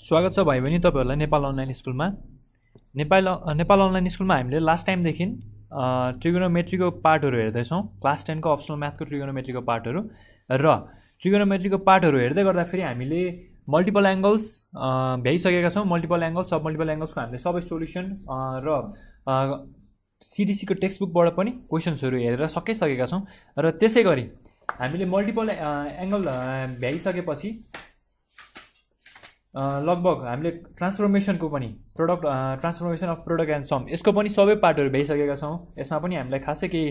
स्वागत छ भाइ बहिनी तपाईहरुलाई नेपाल अनलाइन स्कुलमा। नेपाल अनलाइन स्कुलमा हामीले लास्ट टाइमदेखि ट्रिगोनोमेट्रीको पार्टहरु हेर्दै छौं। क्लास 10 को अप्सनल म्याथको ट्रिगोनोमेट्रीको पार्टहरु र ट्रिगोनोमेट्रीको पार्टहरु हेर्दै गर्दा फेरि हामीले मल्टिपल एंगल्स भ्याइसकेका छौं। मल्टिपल एंगल्स सब मल्टिपल एंगल्सको हामीले सबै सोलुसन र सीडीसी को टेक्स्ट बुकबाट पनि क्वेशन्सहरु हेरेर सकिसकेका छौं। र त्यसैगरी हामीले मल्टिपल एंगल भ्याइसकेपछि लगभग हामीले ट्रान्सफर्मेसनको पनि transformation of product and sum यसको पनि सबै पार्टहरु भ्याइसकेका छौं। यसमा पनि हामीलाई खासै केही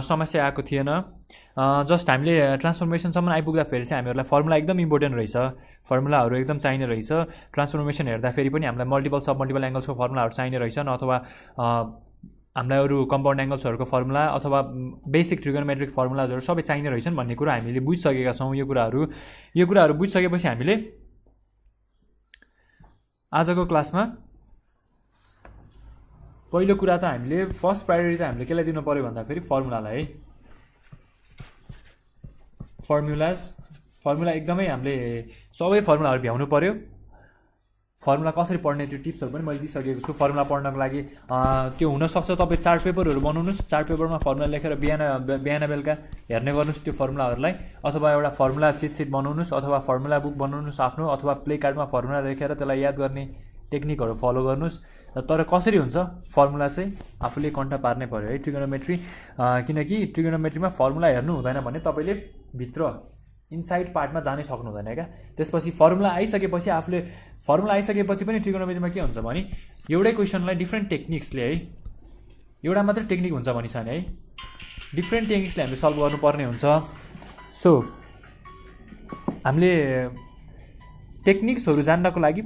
समस्या आएको थिएन। जस्ट हामीले ट्रान्सफर्मेसनसम्म आइपुग्दा फेरि चाहिँ हामीहरुलाई फर्मुला एकदम इम्पोर्टेन्ट रहेछ। फर्मुलाहरु एकदम चाहिने रहेछ। ट्रान्सफर्मेसन हेर्दा फेरि पनि हामीलाई मल्टिपल सब मल्टिपल एंगल्सको फर्मुलाहरु चाहिने रहेछन्, अथवा हामीलाई अरु कम्पाउन्ड एंगल्सहरुको फर्मुला अथवा बेसिक ट्रिगोनोमेट्रिक फर्मुलाजहरु सबै चाहिने रहेछन् भन्ने कुरा हामीले बुझिसकेका छौं। यो कुराहरु बुझिसकेपछि हामीले आजको क्लासमा पहिलो कुरा त हामीले फर्स्ट प्रायोरिटी त हामीले केलाई दिनु पर्यो भन्दा फेरि फर्मुलालाई है। फर्मुला एकदमै हामीले सबै फर्मुलाहरु भ्याउनु पर्यो। फर्मुला कसरी पढ्ने त्यो टिप्सहरु पनि मैले दिइसकेको छु। फर्मुला पढ्नको लागि त्यो हुन सक्छ तपाई चार्ट पेपरहरु बनाउनुस्, चार्ट पेपरमा फर्मुला लेखेर बिहान बेलुका हेर्ने गर्नुस् त्यो फर्मुलाहरुलाई, अथवा एउटा फर्मुला चिट सिट बनाउनुस्, अथवा फर्मुला बुक बनाउनुस् आफ्नो, अथवा प्ले कार्डमा फर्मुला लेखेर त्यसलाई याद गर्ने टेक्निकहरु फलो गर्नुस्। तर कसरी हुन्छ फर्मुला चाहिँ आफूले कन्टा पार्नै पर्यो है ट्रिगोनोमेट्री। किनकि ट्रिगोनोमेट्रीमा फर्मुला हेर्नु हुँदैन भने तपाईले भित्र इनसाइड पार्टमा जानै सक्नु हुँदैन क्या। त्यसपछि फर्मुला आइसकेपछि पनि ट्रिगोनोमेट्रीमा के हुन्छ भने एउटै क्वेशनलाई डिफ्रेन्ट टेक्निक्सले है, एउटा मात्रै टेक्निक हुन्छ भनि छैन है, डिफ्रेन्ट टेक्निक्सले हामीले सल्भ गर्नुपर्ने हुन्छ। सो हामीले टेक्निक्सहरु जान्नको लागि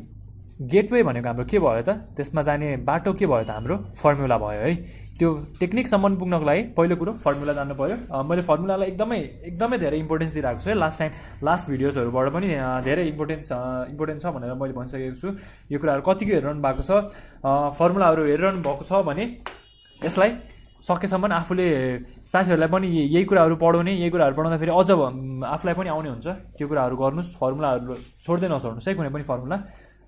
गेटवे भनेको हाम्रो के भयो त, त्यसमा जाने बाटो के भयो त, हाम्रो फर्मुला भयो है। त्यो टेक्निकसम्म पुग्नको लागि पहिलो कुरो फर्मुला जान्नु पर्यो। मैले फर्मुलालाई एकदमै धेरै इम्पोर्टेन्स दिइरहेको छु है। लास्ट भिडियोजहरुबाट पनि धेरै इम्पोर्टेन्ट छ भनेर मैले भनिसकेको छु। यो कुराहरु कतिको हेरिरहनु भएको छ, फर्मुलाहरु हेरिरहनु भएको छ भने यसलाई सकेसम्म आफूले साथीहरुलाई पनि यही कुराहरु पढाउने, यही कुराहरु पढाउँदा फेरि अझ आफूलाई पनि आउने हुन्छ। त्यो कुराहरु गर्नुस्, फर्मुलाहरु छोड्दै नछोड्नुस् है कुनै पनि फर्मुला।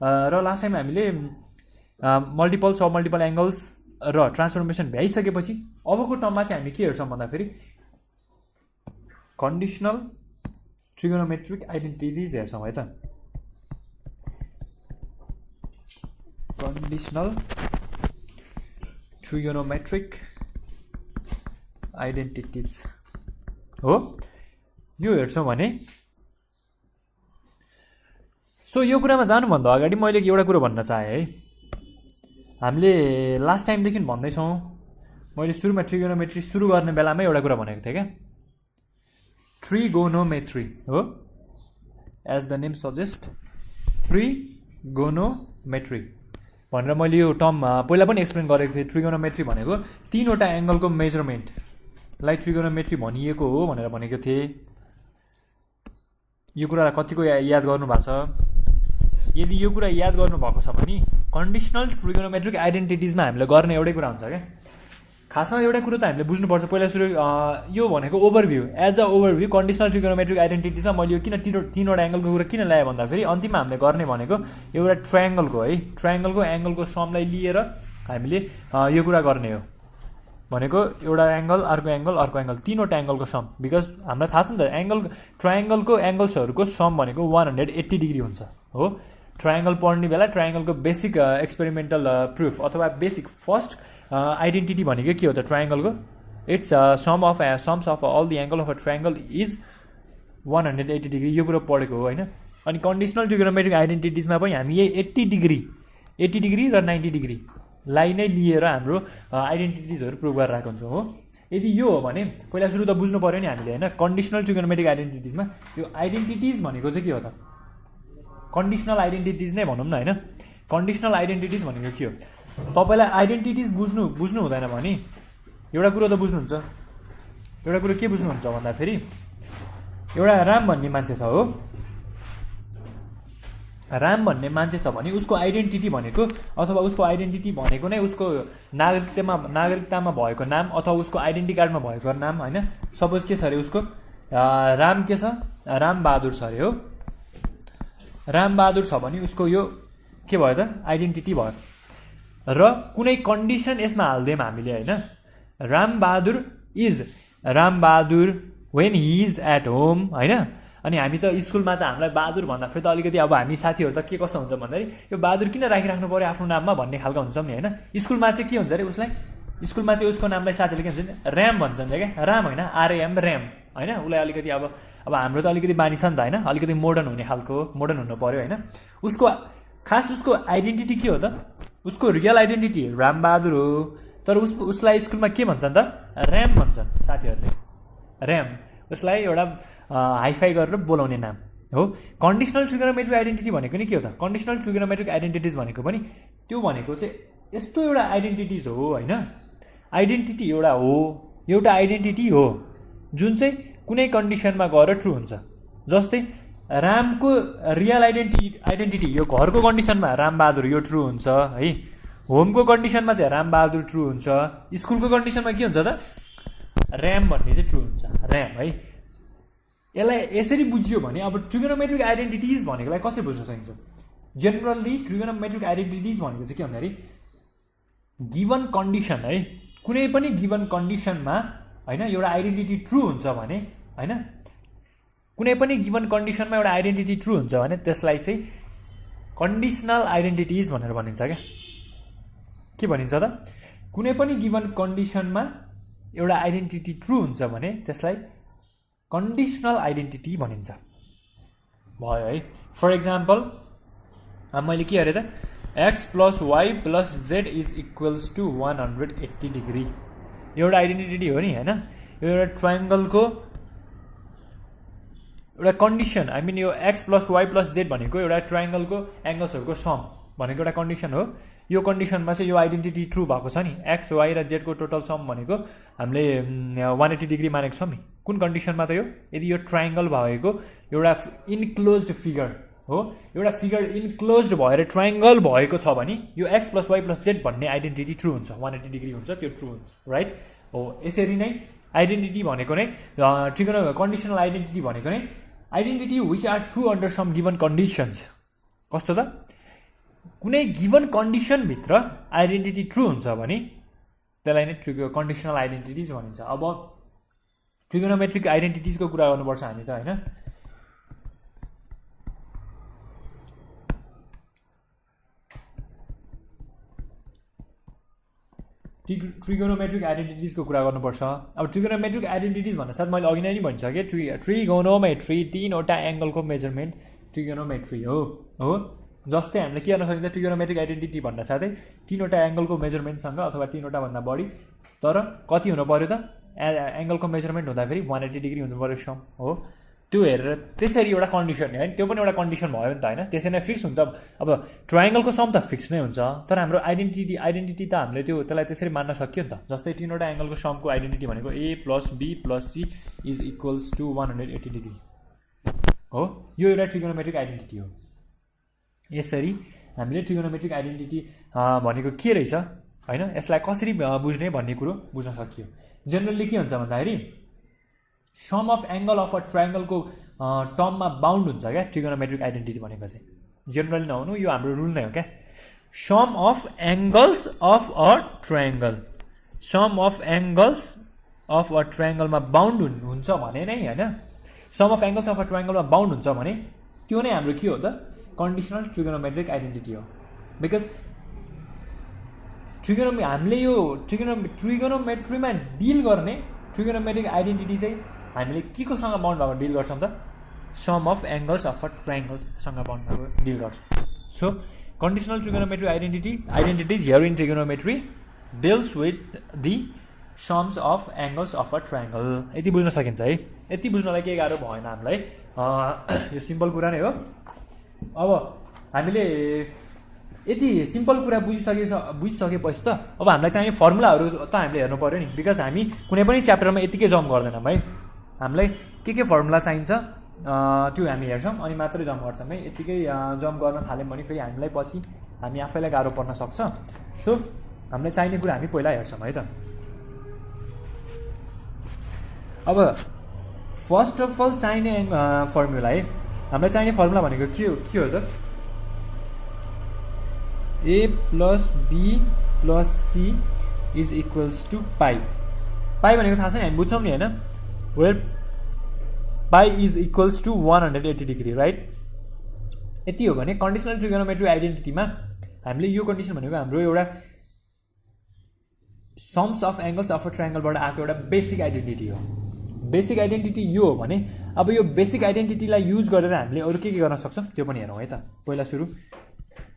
र लास्ट टाइम हामीले मल्टिपल सब मल्टिपल एंगल्स र ट्रान्सफर्मेसन भ्याइसकेपछि अबको टर्ममा चाहिँ हामी के हेर्छौं भन्दा फेरि कन्डिसनल ट्रिगोनोमेट्रिक आइडेन्टिटीज हेर्छौं है त। कन्डिसनल ट्रिगोनोमेट्रिक आइडेन्टिटीज हो यो हेर्छौं भने। सो यो कुरामा जानुभन्दा अगाडि मैले एउटा कुरा भन्न चाहे है। हामीले लास्ट टाइमदेखि भन्दै छौं, मैले सुरुमा ट्रिगोनोमेट्री सुरु गर्ने बेलामा एउटा कुरा भनेको थिएँ क्या, ट्रिगोनोमेट्री हो, as the name suggest trigonometry भनेर मैले यो टर्म पहिला पनि एक्सप्लेन गरेको थिएँ। ट्रिगोनोमेट्री भनेको तीनवटा एंगलको मेजरमेन्टलाई ट्रिगोनोमेट्री भनिएको हो भनेर भनेको थिएँ। यो कुरा कतिको याद गर्नु भएको छ? यदि यो कुरा याद गर्नु भएको छ भने कन्डिसनल ट्रिगोनोमेट्रिक आइडेन्टिटीजमा हामीले गर्ने एउटै कुरा हुन्छ क्या। खासमा एउटा कुरा त हामीले बुझ्नुपर्छ पहिला सुरु, यो भनेको overview, as a overview conditional trigonometric आइडेन्टिटीजमा मैले यो किन तीनवटा एंगलको कुरा किन ल्याएँ भन्दा फेरि अन्तिममा हामीले गर्ने भनेको एउटा ट्रायंगलको है, ट्रायंगलको एंगलको समलाई लिएर हामीले यो कुरा गर्ने हो भनेको एउटा एंगल अर्को एंगल तीनवटा एंगलको सम। बिकज हामीलाई थाहा छ नि त ट्रायंगलको एंगल्सहरुको सम भनेको 180 डिग्री हुन्छ हो। ट्रायंगल पढ्ने बेला ट्रायंगलको बेसिक एक्सपेरिमेन्टल प्रुफ अथवा बेसिक फर्स्ट आइडेन्टिटी भनेको के हो त ट्रायंगलको, it's sums of all the angle of a triangle is 180 degree. यो कुरा पढेको हो हैन। अनि कन्डिसनल ट्रिगोनोमेट्रिक आइडेन्टिटीजमा पनि हामी यही 80 डिग्री र 90 डिग्री लाई नै लिएर हाम्रो आइडेन्टिटीजहरु प्रुभ गरिरहेको हुन्छौं हो। यदि यो हो भने पहिला सुरु त बुझ्नु पर्यो नि हामीले हैन। कन्डिसनल ट्रिगोनोमेट्रिक आइडेन्टिटीजमा यो आइडेन्टिटीज भनेको चाहिँ के हो त, कन्डिसनल आइडेन्टिटीज नै भनौं न हैन। कन्डिसनल आइडेन्टिटीज भनेको के हो? तपाईलाई आइडेन्टिटीज बुझ्नु हुँदैन भने एउटा कुरो त बुझ्नुहुन्छ। एउटा कुरो के बुझ्नुहुन्छ भन्दा फेरि एउटा राम भन्ने मान्छे छ हो, राम भन्ने मान्छे छ भने उसको आइडेन्टिटी भनेको अथवा उसको आइडेन्टिटी भनेको नै उसको नागरिकतामा भएको नाम अथवा उसको आइडेन्टिटी कार्डमा भएको नाम हैन। सपोज के छ अरे उसको राम के छ, राम बहादुर छ अरे हो। राम बहादुर छ भने उसको यो के भयो त आइडेन्टिटी भयो र कुनै कन्डिसन यसमा हाल्दियौँ हामीले होइन Rambahadur when he is at home होइन अनि हामी त स्कुलमा त हामीलाई बहादुर भन्दाखेरि त अलिकति अब हामी साथीहरू त के कसो हुन्छ भन्दाखेरि यो बहादुर किन राखिराख्नु पर्यो आफ्नो नाममा भन्ने खालको हुन्छौँ नि होइन स्कुलमा चाहिँ के हुन्छ अरे उसलाई स्कुलमा चाहिँ उसको नामलाई साथीले के भन्छ ऱ्याम भन्छन् क्या राम होइन आरएम ऱ्याम होइन उसलाई अलिकति अब हाम्रो त अलिकति बानी छ नि त होइन अलिकति मोडर्न हुने खालको मोडर्न हुनु पर्यो होइन उसको खास उसको आइडेन्टिटी के हो त उसको रियल आइडेन्टिटी रामबहादुर हो तर उसलाई स्कुलमा के भन्छन् त ऱ्याम भन्छन् साथीहरूले ऱ्याम उसलाई एउटा हाइफाई गरेर बोलाउने नाम हो कन्डिसनल ट्रिगोनोमेट्रिक आइडेन्टिटी भनेको नि के हो त कन्डिसनल ट्रिगोनोमेट्रिक आइडेन्टिटिज भनेको पनि त्यो भनेको चाहिँ यस्तो एउटा आइडेन्टिटिज हो होइन आइडेन्टिटी एउटा आइडेन्टिटी हो जुन चाहिँ कुनै कन्डिसनमा गएर ट्रु हुन्छ जस्तै रामको रियल आइडेन्टिटी यो घरको कन्डिसनमा रामबहादुर यो ट्रु हुन्छ है होमको कन्डिसनमा चाहिँ रामबहादुर ट्रु हुन्छ स्कुलको कन्डिसनमा के हुन्छ त ऱ्याम भन्ने चाहिँ ट्रु हुन्छ ऱ्याम है यसलाई यसरी बुझियो भने अब ट्रिगोनोमेट्रिक आइडेन्टिटिज भनेकोलाई कसरी बुझ्न सकिन्छ जेनरली ट्रिगोनोमेट्रिक आइडेन्टिटिज भनेको चाहिँ के भन्दाखेरि गिभन कन्डिसन है कुनै पनि गिभन कन्डिसनमा होइन एउटा आइडेन्टिटी ट्रु हुन्छ भने होइन कुनै पनि गिभन कन्डिसनमा एउटा आइडेन्टिटी ट्रु हुन्छ भने त्यसलाई चाहिँ कन्डिसनल आइडेन्टिटिज भनेर भनिन्छ क्या के भनिन्छ त कुनै पनि गिभन कन्डिसनमा एउटा आइडेन्टिटी ट्रु हुन्छ भने त्यसलाई कन्डिसनल आइडेन्टिटी भनिन्छ भयो है फर इक्जाम्पल मैले के अरे त x plus y plus z is equals to 180 degree एउटा आइडेन्टिटी हो नि होइन यो एउटा ट्रायङ्गलको एउटा कन्डिसन आई मिन यो x plus y plus z भनेको एउटा ट्रायङ्गलको एङ्गल्सहरूको सम भनेको एउटा कन्डिसन हो यो कन्डिसनमा चाहिँ यो आइडेन्टिटी ट्रु भएको छ नि एक्स वाइ र जेडको टोटल सम भनेको हामीले 180 डिग्री मानेको छौँ नि कुन कन्डिसनमा त यो यदि यो ट्रायङ्गल भएको एउटा इन्क्लोज्ड फिगर हो एउटा फिगर इन्क्लोज्ड भएर ट्रायङ्गल भएको छ भने यो x plus y plus z भन्ने आइडेन्टिटी ट्रु हुन्छ 180 डिग्री हुन्छ त्यो ट्रु हुन्छ राइट हो यसरी नै आइडेन्टिटी भनेको नै कन्डिसनल आइडेन्टिटी भनेको नै identity which are true under some given conditions कस्तो त कुनै गिभन कन्डिसनभित्र आइडेन्टिटी ट्रु हुन्छ भने त्यसलाई नै कन्डिसनल आइडेन्टिटिज भनिन्छ अब ट्रिगोनोमेट्रिक आइडेन्टिटिजको कुरा गर्नुपर्छ हामी त होइन ट्रिगोनोमेट्रिक आइडेन्टिटिजको कुरा गर्नुपर्छ अब ट्रिगोनोमेट्रिक आइडेन्टिटिज भन्दा साथ मैले अघि नै भनिसकेँ ट्रिगोनोमेट्री तीनवटा एङ्गलको मेजरमेन्ट ट्रिगोनोमेट्री हो जस्तै हामीले के गर्न सकिन्छ ट्रिगोनोमेट्रिक आइडेन्टिटी भन्दा साथै तीनवटा एङ्गलको मेजरमेन्टसँग अथवा तीनवटा भन्दा बढी तर कति हुनु पर्यो त एङ्गलको मेजरमेन्ट हुँदाखेरि 180 डिग्री हुनु पर्यो सम हो त्यो हेरेर त्यसरी एउटा कन्डिसन होइन त्यो पनि एउटा कन्डिसन भयो नि त होइन त्यसरी नै फिक्स हुन्छ अब ट्रायङ्गलको सम त फिक्स नै हुन्छ तर हाम्रो आइडेन्टिटी त हामीले त्यसलाई त्यसरी मान्न सकियो नि त जस्तै तीनवटा एङ्गलको समको आइडेन्टिटी भनेको A plus B plus C is equals to 180 degree हो यो एउटा ट्रिगोनोमेट्रिक आइडेन्टिटी हो यसरी हामीले ट्रिगोनोमेट्रिक आइडेन्टिटी भनेको के रहेछ होइन यसलाई कसरी बुझ्ने भन्ने कुरो बुझ्न सकियो जेनरली के हुन्छ भन्दाखेरि sum of angle of a ट्रायङ्गलको टर्ममा बााउन्ड हुन्छ क्या ट्रिगोनोमेट्रिक आइडेन्टिटी भनेको चाहिँ जेनरली नहुनु यो हाम्रो रुल नै हो क्या sum of angles of a ट्रायङ्गलमा बााउन्ड हुन्छ भने नै होइन sum of angles of a ट्रायङ्गलमा बााउन्ड हुन्छ भने त्यो नै हाम्रो के हो त कन्डिसनल ट्रिगोनोमेट्रिक आइडेन्टिटी हो बिकज हामीले यो ट्रिगोनोमेट्रीमा डिल गर्ने ट्रिगोनोमेट्रिक आइडेन्टिटी चाहिँ हामीले के कोसँग बााउन्ड भएको डिल गर्छौँ त sum of angles of a ट्रायङ्गल्ससँग बााउन्ड भएको डिल गर्छौँ so conditional trigonometric identities here in trigonometry deals with the sums of angles of a triangle यति बुझ्न सकिन्छ है यति बुझ्नलाई केही गाह्रो भएन हामीलाई यो सिम्पल कुरा नै हो अब हामीले यति सिम्पल कुरा बुझिसकेपछि त अब हामीलाई चाहिने फर्मुलाहरू त हामीले हेर्नु पऱ्यो नि बिकज हामी कुनै पनि च्याप्टरमा यतिकै जम्प गर्दैनौँ है हामीलाई के फर्मुला चाहिन्छ त्यो हामी हेर्छौँ अनि मात्रै जम्प गर्छौँ है यतिकै जम्प गर्न थाल्यौँ भने फेरि हामीलाई पछि हामी आफैलाई गाह्रो पर्न सक्छ सो हामीलाई चाहिने कुरा हामी पहिला हेर्छौँ है त अब फर्स्ट अफ अल चाहिने फर्मुला है हामीलाई चाहिने फर्मुला भनेको के हो त A plus B plus C is equals to pi. Pi भनेको थाहा छ नि, हामी बुझ्छौँ नि होइन, where pi is equals to 180 degree, right. यति हो भने कन्डिसनल ट्रिगोनोमेट्री आइडेन्टिटीमा हामीले यो कन्डिसन भनेको हाम्रो एउटा sums of angles of a ट्रायङ्गलबाट आएको एउटा बेसिक आइडेन्टिटी हो। बेसिक आइडेन्टिटी यो हो भने अब यो बेसिक आइडेन्टिटीलाई युज गरेर हामीले अरू के गर्न सक्छौँ त्यो पनि हेरौँ है त। पहिला सुरु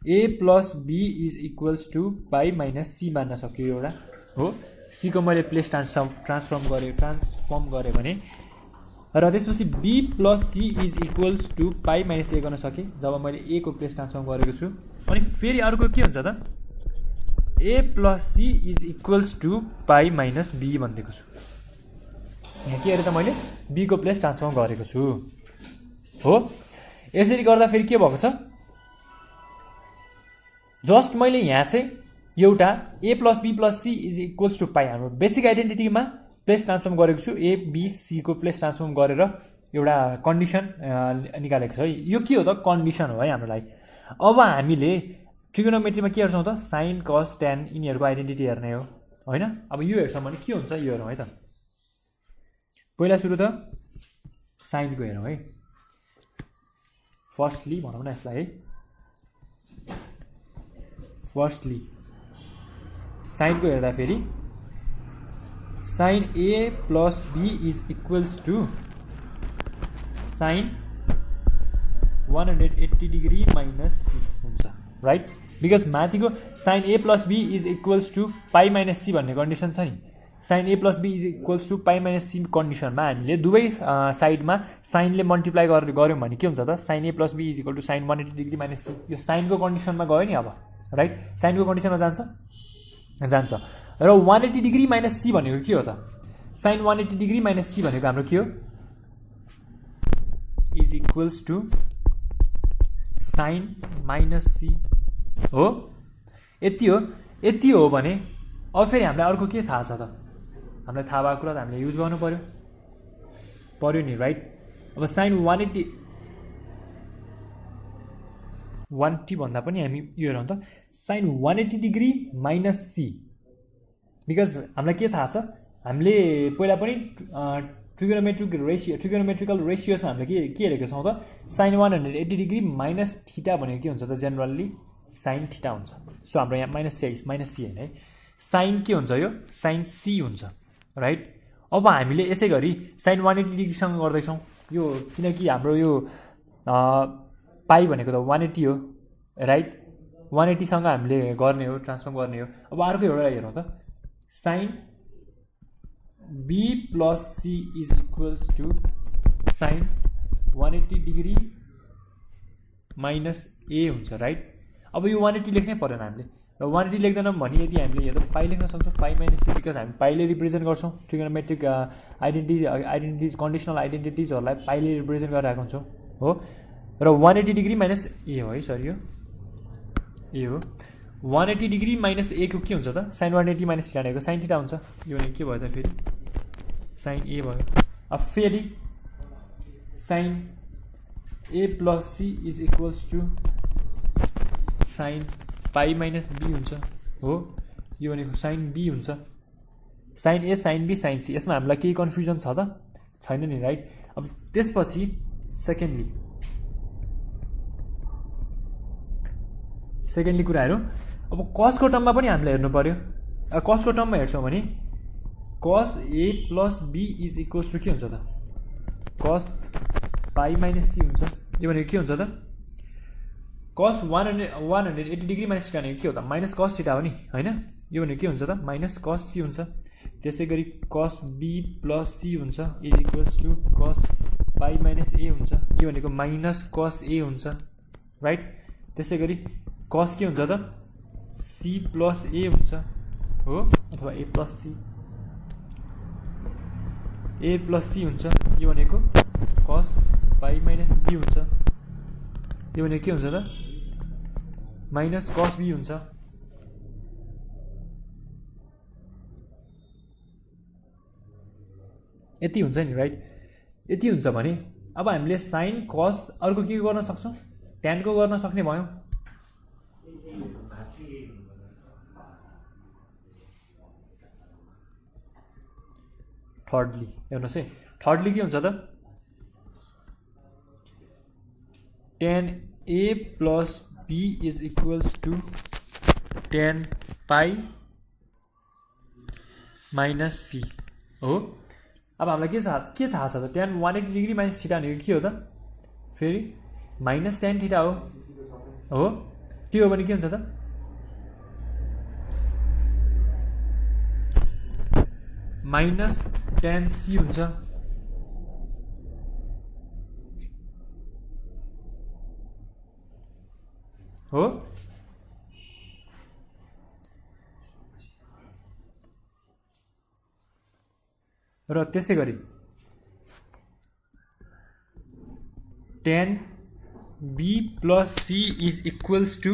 A plus B is equals to pi minus C मान्न सक्यो एउटा हो। सीको मैले प्लेस ट्रान्सफर्म गरेँ भने र त्यसपछि B plus C is equals to pi minus A गर्न सकेँ जब मैले ए को प्लेस ट्रान्सफर्म गरेको छु। अनि फेरि अर्को के हुन्छ त, A plus C is equals to pi minus B भनिदिएको छु। यहाँ के अरे त मैले बी को प्लेस ट्रान्सफर्म गरेको छु हो। यसरी गर्दा फेरि के भएको छ, जस्ट मैले यहाँ चाहिँ एउटा A plus B plus C is equals to pi हाम्रो बेसिक आइडेन्टिटीमा प्लेस ट्रान्सफर्म गरेको छु। ए बी सी को प्लेस ट्रान्सफर्म गरेर एउटा कन्डिसन निकालेको छ है। यो के हो त, कन्डिसन हो है हाम्रो लागि। अब हामीले ट्रिगोनोमेट्रीमा के हेर्छौँ त, साइन कस ट्यान यिनीहरूको आइडेन्टिटी हेर्ने हो होइन। अब यो हेर्छौँ भने के हुन्छ यो हेरौँ है त। पहिला सुरु त साइनको हेरौँ है। फर्स्टली भनौँ न यसलाई है, फर्स्टली साइनको हेर्दाखेरि sine A plus B is equals to sine 180 degree minus C हुन्छ, राइट। बिकज माथिको sine A plus B is equals to pi minus C भन्ने कन्डिसन छ नि। Sine A plus B is equals to pi minus C कन्डिसनमा हामीले दुवै साइडमा साइनले multiply गऱ्यौँ भने के हुन्छ त, sine A plus B is equal to sine 180 degree minus C. यो साइनको कन्डिसनमा गयो नि अब, राइट। साइनको कन्डिसनमा जान्छ र 180 डिग्री माइनस सी भनेको के हो त, साइन 180 डिग्री माइनस सी भनेको हाम्रो के हो, is equals to sine minus C हो। यति हो भने अब फेरि हामीलाई अर्को के थाहा छ त, हामीलाई थाहा भएको कुरा त हामीले युज गर्नु पर्यो नि, राइट। अब साइन 180 भन्दा पनि हामी यो हेरौँ त, sine 180 degree minus C. Because हामीलाई के थाहा छ, हामीले पहिला पनि ट्रिगोनोमेट्रिकल रेसियोसमा हामीले के हेरेको छौँ त, साइन 180 डिग्री माइनस थीटा भनेको के हुन्छ त, जेनरली साइन थीटा हुन्छ। सो हाम्रो यहाँ माइनस सी होइन है, साइन के हुन्छ यो, साइन सी हुन्छ, राइट। अब हामीले यसै गरी साइन 180 डिग्रीसँग गर्दैछौँ यो, किनकि हाम्रो यो पाई भनेको त 180 हो, राइट। 180सँग हामीले गर्ने हो, ट्रान्सफर्म गर्ने हो। अब अर्को एउटा हेरौँ त, sine B plus C is equals to sine 180 degree minus A हुन्छ, राइट। अब यो 180 लेख्नै परेन हामीले, र 180 लेख्दैनौँ भने यदि हामीले यो त पाई लेख्न सक्छौँ, पाई माइनस सी। बिकज हामी पाईले रिप्रेजेन्ट गर्छौँ ट्रिगोनोमेट्रिक आइडेन्टिटिज कन्डिसनल आइडेन्टिटिजहरूलाई पाईले रिप्रेजेन्ट गरिरहेको हुन्छौँ हो। र 180 डिग्री माइनस ए हो है, सरी यो ए हो। 180 डिग्री माइनस ए को के हुन्छ त, साइन 180 माइनस थीटा भनेको साइन थीटा हुन्छ। यो भने के भयो त, फेरि साइन ए भयो। अब फेरि sine A plus C is equals to sine pi minus B हुन्छ हो। यो भनेको साइन बी हुन्छ, sine A sine B sine C. यसमा हामीलाई केही कन्फ्युजन छ त छैन नि, राइट। अब त्यसपछि सेकेन्डली कुरा हेरौँ। अब कसको टर्ममा पनि हामीले हेर्नु पर्यो। कसको टर्ममा हेर्छौँ भने cos A plus B is equals to के हुन्छ त, कस पाई माइनस सी हुन्छ। यो भनेको के हुन्छ त, कस 180 डिग्री माइनस थीटा भनेको के हो त, माइनस कस थीटा हो नि होइन। यो भनेको के हुन्छ त, माइनस कस सी हुन्छ। त्यसै गरी कस बी प्लस सी हुन्छ इज इक्वल्स टु कस पाई माइनस ए हुन्छ। यो भनेको माइनस कस ए हुन्छ, राइट। त्यसै गरी कस के हुन्छ त, सी प्लस ए हुन्छ हो, अथवा ए प्लस सी हुन्छ। यो भनेको कस पाई माइनस बी हुन्छ। यो भनेको के हुन्छ त, माइनस कस बी हुन्छ। यति हुन्छ नि, राइट। यति हुन्छ भने अब हामीले साइन कस अर्को के गर्न सक्छौँ, ट्यानको गर्न सक्ने भयौँ। थर्डली हेर्नुहोस् है, थर्डली के हुन्छ त tan a plus b is equals to tan pi minus c हो। अब हामीलाई के थाहा छ त tan 180 डिग्री माइनस थीटा भनेको के हो त फेरि माइनस tan थीटा हो त्यो हो भने के हुन्छ त माइनस tan c हुन्छ हो। र त्यसै गरी tan b plus c is equals to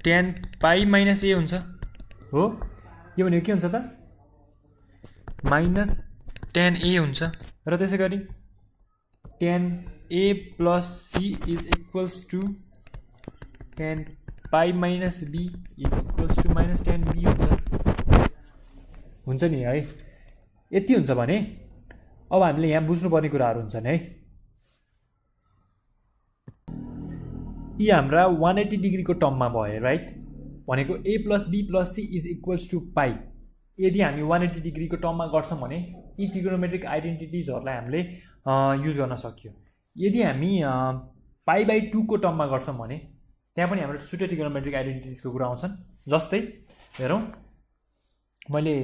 tan pi minus a हुन्छ हो। यो भनेको के हुन्छ त माइनस tan a हुन्छ र त्यसै गरी tan a plus c is equals to tan pi minus b is equals to minus tan b हुन्छ नि है। यति हुन्छ भने अब हामीले यहाँ बुझ्नुपर्ने कुराहरू हुन्छन् है। यी हाम्रा 180 डिग्रीको टर्ममा भयो राइट, भनेको a plus b plus c is equals to पाई। यदि हामी 180 डिग्रीको टर्ममा गर्छौँ भने यी ट्रिगोनोमेट्रिक आइडेन्टिटिजहरूलाई हामीले युज गर्न सक्यो। यदि हामी पाई बाई 2 को टर्ममा गर्छौँ भने त्यहाँ पनि हाम्रो छुट्टै ट्रिगोनोमेट्रिक आइडेन्टिटिजको कुरा आउँछन्। जस्तै हेरौँ, मैले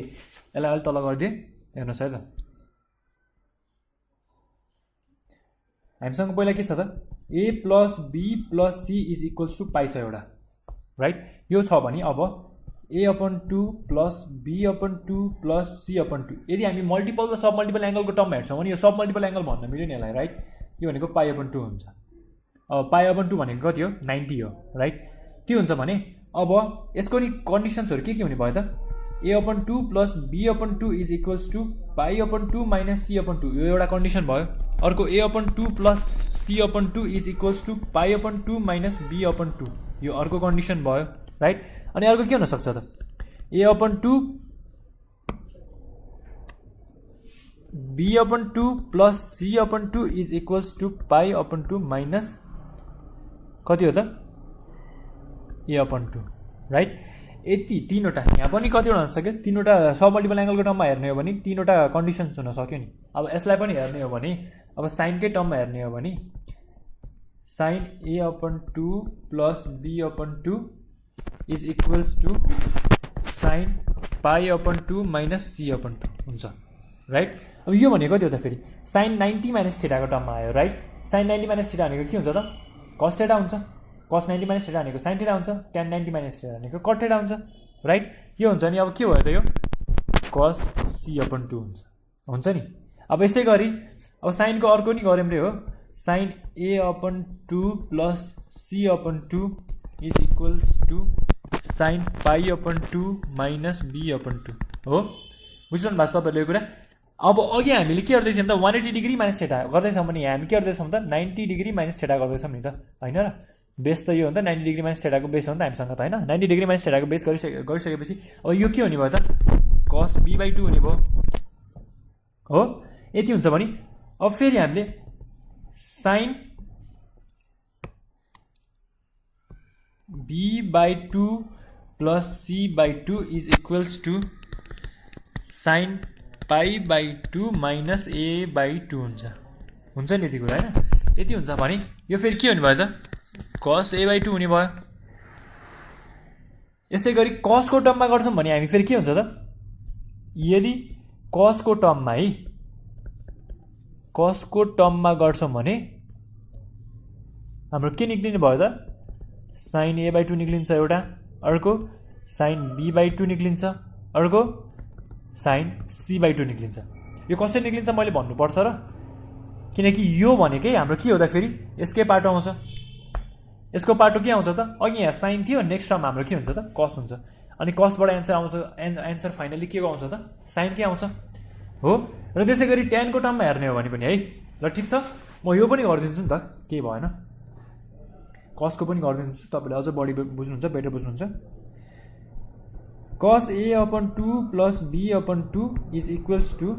यसलाई अलि तल गरिदिएँ, हेर्नुहोस् है त। हामीसँग पहिला के छ त a plus b plus c is equals to पाई छ एउटा राइट। यो छ भने अब a upon 2 plus b upon 2 plus c upon 2 यदि हामी मल्टिपल र सब मल्टिपल एङ्गलको टर्ममा हेर्छौँ भने यो सब मल्टिपल एङ्गल भन्न मिल्यो नि यसलाई राइट। यो भनेको पाई अपन 2 हुन्छ। अब पाई अपन 2 भनेको कति हो 90 हो राइट। के हुन्छ भने अब यसको नि कन्डिसन्सहरू के हुने भयो त a upon 2 plus b upon 2 is equals to pie upon 2 minus c upon 2 यो एउटा कन्डिसन भयो। अर्को a upon 2 plus c upon 2 is equals to pie upon 2 minus b upon 2 यो अर्को कन्डिसन भयो राइट। अनि अर्को के हुन सक्छ त a upon 2 b upon 2 plus c upon 2 is equals to pie upon 2 minus कति हो त a अपन 2 राइट। यति तीनवटा यहाँ पनि कतिवटा हुन सक्यो, तीनवटा सब मल्टिपल एङ्गलको टर्ममा हेर्ने हो भने तीनवटा कन्डिसन्स हुन सक्यो नि। अब यसलाई पनि हेर्ने हो भने अब साइनकै टर्ममा हेर्ने हो भने sine a upon 2 plus b upon 2 is equals to sine pi upon 2 minus c upon 2 हुन्छ राइट। अब यो भनेको कति हो त फेरि साइन 90 माइनस थीटाको टर्ममा आयो राइट। साइन 90 माइनस थीटा भनेको के हुन्छ त कस थीटा हुन्छ। कस 90 माइनस थीटा भनेको साइन थीटा हुन्छ। tan 90 माइनस थीटा भनेको कट थीटा हुन्छ राइट। यो हुन्छ नि अब के भयो त यो कस c अपन 2 हुन्छ नि। अब यसै गरी अब साइनको अर्को नि गऱ्यौँ रे हो sine a upon 2 plus c upon 2 is equals to sine pi upon 2 minus b upon 2 हो। बुझ्नु भएको छ तपाईँहरूले यो कुरा। अब अघि हामीले के गर्दैथ्यौँ त 180 डिग्री माइनस थीटा गर्दैछौँ भने हामी के गर्दैछौँ त 90 डिग्री माइनस थीटा गर्दैछौँ नि त होइन र। बेस त यो हो नि त 90 डिग्री माइनस थीटाको बेस हो नि त हामीसँग त होइन। 90 डिग्री माइनस थीटाको बेस गरिसकेपछि अब यो के हुने भयो त कस b बाई 2 हुने भयो हो। यति हुन्छ भने अब फेरि हामीले sine b by 2 plus c by 2 is equals to sine pi by 2 minus a by 2 हुन्छ नि यति कुरा होइन। यति हुन्छ भने यो फेरि के हुने भयो त कस a बाई 2 हुने भयो। यसै गरी कसको टर्ममा गर्छौँ भने हामी फेरि के हुन्छ त यदि कसको टर्ममा है कसको टर्ममा गर्छौँ भने हाम्रो के निक्लिने भयो त साइन a बाई 2 निक्लिन्छ एउटा, अर्को साइन b बाई 2 निक्लिन्छ, अर्को साइन c बाई 2 निक्लिन्छ। यो कसरी निक्लिन्छ मैले भन्नुपर्छ र किनकि यो भनेकै हाम्रो के हो त फेरि यसकै पार्ट आउँछ। यसको पार्ट के आउँछ त अघि यहाँ साइन थियो नेक्स्ट टर्म हाम्रो के हुन्छ त कस हुन्छ। अनि कसबाट एन्सर आउँछ एन्सर फाइनली के आउँछ त साइन के आउँछ हो। र त्यसै गरी टेनको टर्ममा हेर्ने हो भने पनि है ल ठिक छ म यो पनि गरिदिन्छु नि त केही भएन। कसको पनि गरिदिन्छु तपाईँले अझ बढी बुझ्नुहुन्छ better बुझ्नुहुन्छ cos a upon 2 plus b upon 2 is equals to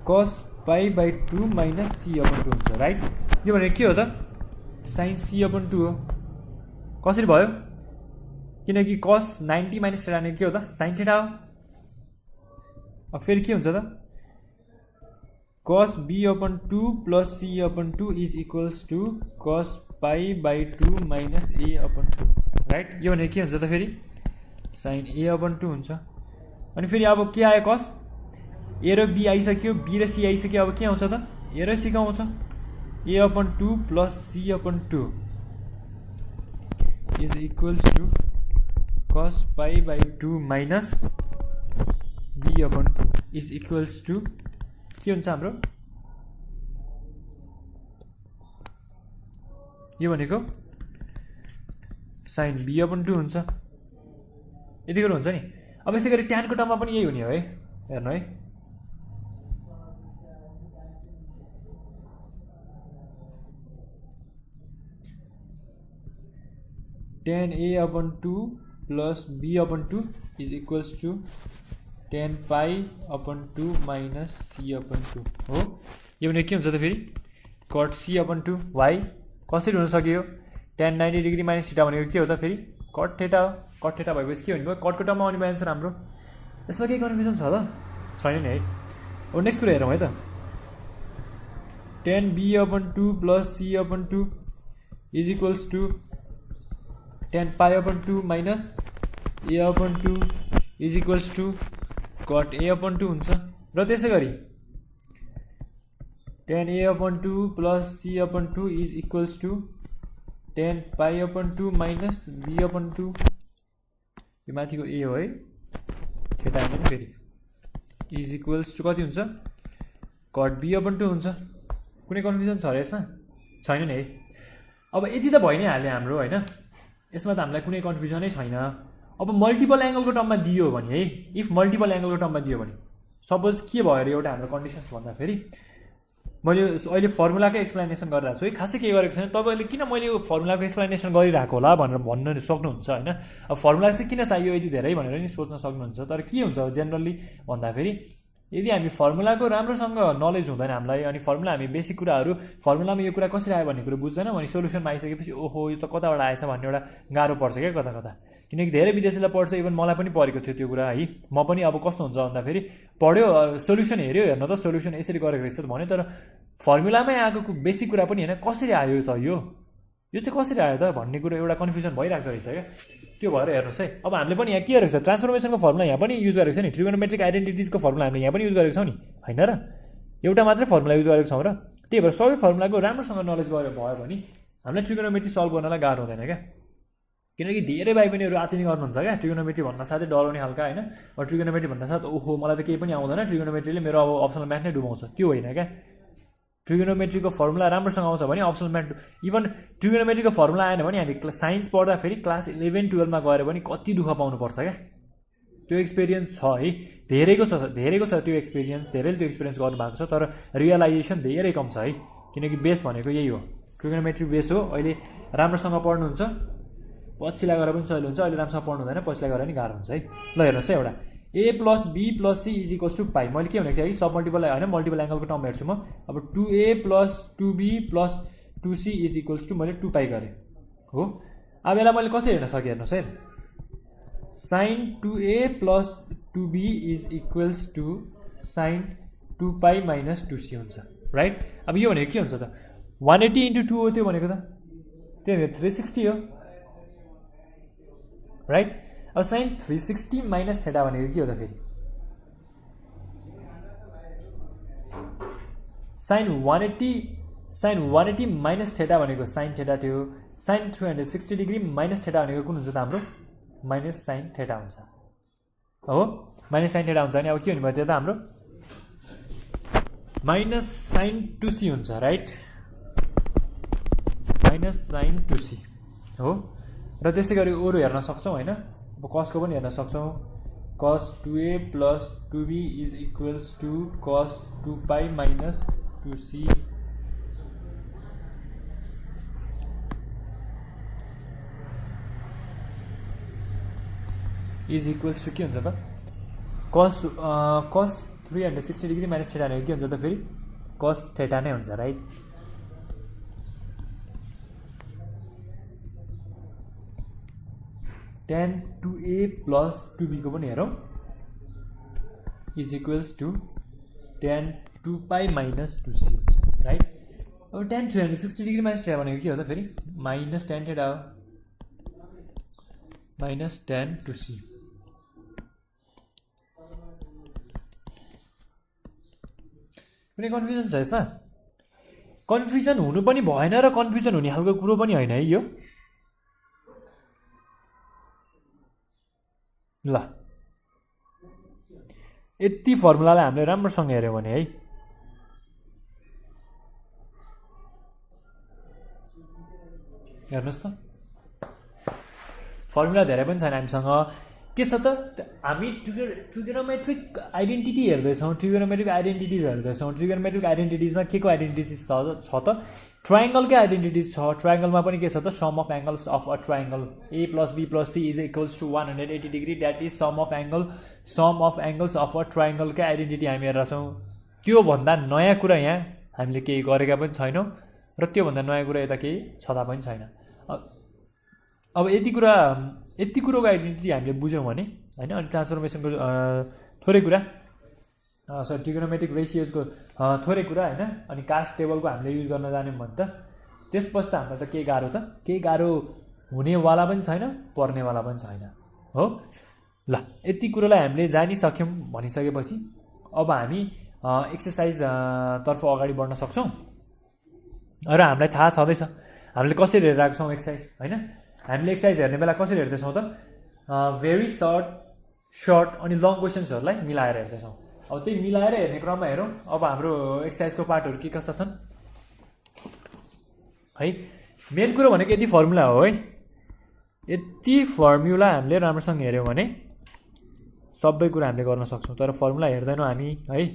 cos pi by 2 minus c upon 2 हुन्छ राइट यो भनेको के हो त sin c upon 2 हो कसरी भयो किनकि cos 90 minus थीटा भनेको के हो त sin थीटा हो अब फेरि के हुन्छ त cos b upon 2 plus c upon 2 is equals to cos pi by 2 minus a upon 2 right यो भनेको के हुन्छ त फेरि sin a upon 2 हुन्छ अनि फेरि अब के आयो cos a र b आइसक्यो b र c आइसक्यो अब के आउँछ त a र c आउँछ a upon 2 plus c upon 2 is equals to cos pi by 2 minus b upon 2 is equals to के हुन्छ हाम्रो यो भनेको sin b upon 2 हुन्छ यति कुरा हुन्छ नि अब यसै गरी tan को टर्ममा पनि यही हुने हो है हेर्नु है tan a upon 2 plus b upon 2 is equals to tan pi upon 2 minus c upon 2 हो यो भने के हुन्छ त फेरि cot c upon 2 y कसरी हुन सक्यो tan 90 डिग्री माइनस थीटा भनेको के हो त फेरि cot थीटा हो cot थीटा भएपछि के हुने भयो cot को टर्ममा आउने भयो आन्सर हाम्रो यसमा केही कन्फ्युजन छ त छैन नि है अब नेक्स्ट कुरा हेरौँ है त tan b upon 2 plus c upon 2 is equals to tan pi upon 2 minus a upon 2 is equals to cot a upon 2 हुन्छ र त्यसै गरी tan a upon 2 plus c upon 2 is equals to tan pi upon 2 minus b upon 2 यो माथिको a हो है theta पनि फेरि is equals to कति हुन्छ cot b upon 2 हुन्छ कुनै कन्फ्युजन छ र यसमा छैन नि है अब यति त भइ नै हाल्यो हाम्रो हैन यसमा त हामीलाई कुनै कन्फ्युजनै छैन अब मल्टिपल एंगलको टर्ममा दियो भने है इफ मल्टिपल एंगलको टर्ममा दियो भने सपोज के भयो र एउटा हाम्रो कन्डिसन्स भन्दा फेरि मैले अहिले फर्मुलाकै एक्सप्लेनेसन गरिरहेको छु है खासै के गरेको छैन तपाईहरुले किन मैले यो फर्मुलाको एक्सप्लेनेसन गरिरहेको होला भनेर भन्न सक्नुहुन्छ हैन अब फर्मुला चाहिँ किन चाहियो यति धेरै भनेर नि सोच्न सक्नुहुन्छ तर के हुन्छ जेनरली भन्दा फेरि यदि हामी फर्मुलाको राम्रोसँग नलेज हुँदैन हामीलाई अनि फर्मुला हामी बेसिक कुराहरु फर्मुलामा यो कुरा कसरी आयो भन्ने कुरा बुझ्दैन भने सोलुसनमा आइसकेपछि ओहो यो त कताबाट आएछ भन्ने एउटा गाह्रो पर्छ के कता कता किनकि धेरै विद्यार्थीलाई पर्छ इभन मलाई पनि परेको थियो त्यो कुरा है म पनि अब कस्तो हुन्छ भन्दा फेरि पढ्यो सोलुसन हेर्यो हेर्न त सोलुसन यसरी गरेको रहेछ भन्यो तर फर्मुलामै आएको बेसिक कुरा पनि हैन कसरी आयो त यो चाहिँ कसरी आयो त भन्ने कुरा एउटा कन्फ्युजन भइराख्दो रहेछ के त्यो भएर हेर्नुस् है अब हामीले पनि यहाँ के गरेको छ ट्रान्सफर्मेसनको फर्मुला यहाँ पनि युज गरेको छ नि ट्रिगोनोमेट्रिक आइडेन्टिटिजको फर्मुला हामीले यहाँ पनि युज गरेको छौं नि हैन र एउटा मात्रै फर्मुला युज गरेको छौं र त्यही भएर सबै फर्मुलाको राम्रोसँग नलेज भयो भने हामीलाई ट्रिगोनोमेट्री सल्भ गर्नलाई गाह्रो हुँदैन के किनकि धेरै भाइ बहिनीहरु आतिनी गर्नुहुन्छ क्या ट्रिगोनोमेट्री भन्न साथै डराउने हल्का हैन अब ट्रिगोनोमेट्री भन्न साथ ओहो मलाई त केही पनि आउँदैन ट्रिगोनोमेट्रीले मेरो अब अप्सनल म्याथ नै डुबाउँछ त्यो होइन क्या ट्रिगोनोमेट्रीको फर्मुला राम्रोसँग आउँछ भने अप्सनल म्याथ इभन ट्रिगोनोमेट्रीको फर्मुला आएन भने हामी साइन्स पढ्दा फेरि क्लास 11 12 मा गएर पनि कति दुःख पाउनु पर्छ क्या त्यो एक्सपिरियन्स छ है धेरैको छ त्यो एक्सपिरियन्स धेरैले त्यो एक्सपिरियन्स गर्नु भएको छ तर रियलाइजेसन धेरै कम छ है किनकि बेस भनेको यही हो ट्रिगोनोमेट्री बेस हो अहिले राम्रोसँग पढ्नुहुन्छ पछिला गएर पनि सजिलो हुन्छ अहिले राम्रोसँग पढ्नु हुँदैन पछिला गएर नि गाह्रो हुन्छ है ल हेर्नुस् है एउटा a plus b plus c is equals to pi मैले के भनेको थिएँ है सब मल्टिपल हैन मल्टिपल एंगलको टर्म हेर्छु म अब 2a plus 2b plus 2c is equals to मैले 2 pi गरे हो अब यसलाई मैले कसरी हेर्न सके हेर्नुस् है sin 2a plus 2b is equals to sin 2 pi minus 2c हुन्छ राइट अब यो भनेको के हुन्छ त 180 into 2 हो त्यो भनेको त त्यो 360 हो राइट अब sin 360 minus थीटा भनेको के हो त फेरि sin 180 minus थीटा भनेको sin थीटा थियो sin 360 डिग्री minus थीटा भनेको कुन हुन्छ त हाम्रो minus sin थीटा हुन्छ हो minus sin थीटा हुन्छ अनि अब के हुने भयो त्यो त हाम्रो minus sin 2c हुन्छ राइट minus sin 2c हो र त्यसै गरी अरु हेर्न सक्छौं हैन अब cos को पनि हेर्न सक्छौं cos 2a plus 2b is equals to cos 2 pi minus 2c is equals to के हुन्छ त कस कस 360 डिग्री माइनस थीटा भनेको के हुन्छ त फेरि कस थीटा नै हुन्छ right tan 2a plus 2b को पनि हेरौँ is equals to tan 2 pi minus 2c हुन्छ राइट अब tan 360 डिग्री माइनस थीटा भनेको के हो त फेरि माइनस tan थीटा हो माइनस tan 2c कुनै कन्फ्युजन छ यसमा कन्फ्युजन हुनु पनि भएन र कन्फ्युजन हुने खालको कुरो पनि होइन है यो ल यति फर्मुलालाई हामीले राम्रोसँग हेर्यौँ भने है हेर्नुहोस् त फर्मुला धेरै पनि छैन हामीसँग के छ त हामी ट्रिगोनोमेट्रिक आइडेन्टिटी हेर्दैछौँ ट्रिगोनोमेट्रिक आइडेन्टिटिज हेर्दैछौँ ट्रिगोनोमेट्रिक आइडेन्टिटिजमा के को आइडेन्टिटिज छ त ट्रायङ्गलकै आइडेन्टिटिज छ ट्रायङ्गलमा पनि के छ त sum of angles of a triangle a plus b plus c is equals to 180 degree that is sum of angles of a ट्रायङ्गलकै आइडेन्टिटी हामी हेरेर छौँ त्योभन्दा नयाँ कुरा यहाँ हामीले केही गरेका पनि छैनौँ र त्योभन्दा नयाँ कुरा यता केही छँदा पनि छैन अब यति कुरोको आइडेन्टिटी हामीले बुझ्यौँ भने होइन अनि ट्रान्सफर्मेसनको थोरै कुरा ट्रिगोनोमेट्रिक रेसियोजको थोरै कुरा होइन अनि कास्ट टेबलको हामीले युज गर्न जान्यौँ भने त त्यसपछि त हामीलाई त केही गाह्रो केही गाह्रो हुनेवाला पनि छैन पर्नेवाला पनि छैन हो ल यति कुरोलाई हामीले जानिसक्यौँ भनिसकेपछि अब हामी एक्सर्साइज तर्फ अगाडि बढ्न सक्छौँ र हामीलाई थाहा छँदैछ हामीले कसरी हेरिरहेको छौँ एक्सर्साइज होइन हामीले एक्सर्साइज हेर्ने बेला कसरी हेर्दैछौँ त भेरी सर्ट अनि लङ क्वेसन्सहरूलाई मिलाएर हेर्दैछौँ अब त्यही मिलाएर हेर्ने क्रममा हेरौँ अब हाम्रो एक्सर्साइजको पार्टहरू के कस्ता छन् है मेन कुरो भनेको यति फर्मुला हो है यति फर्मुला हामीले राम्रोसँग हेऱ्यौँ भने सबै कुरा हामीले गर्न सक्छौँ तर फर्मुला हेर्दैनौँ हामी है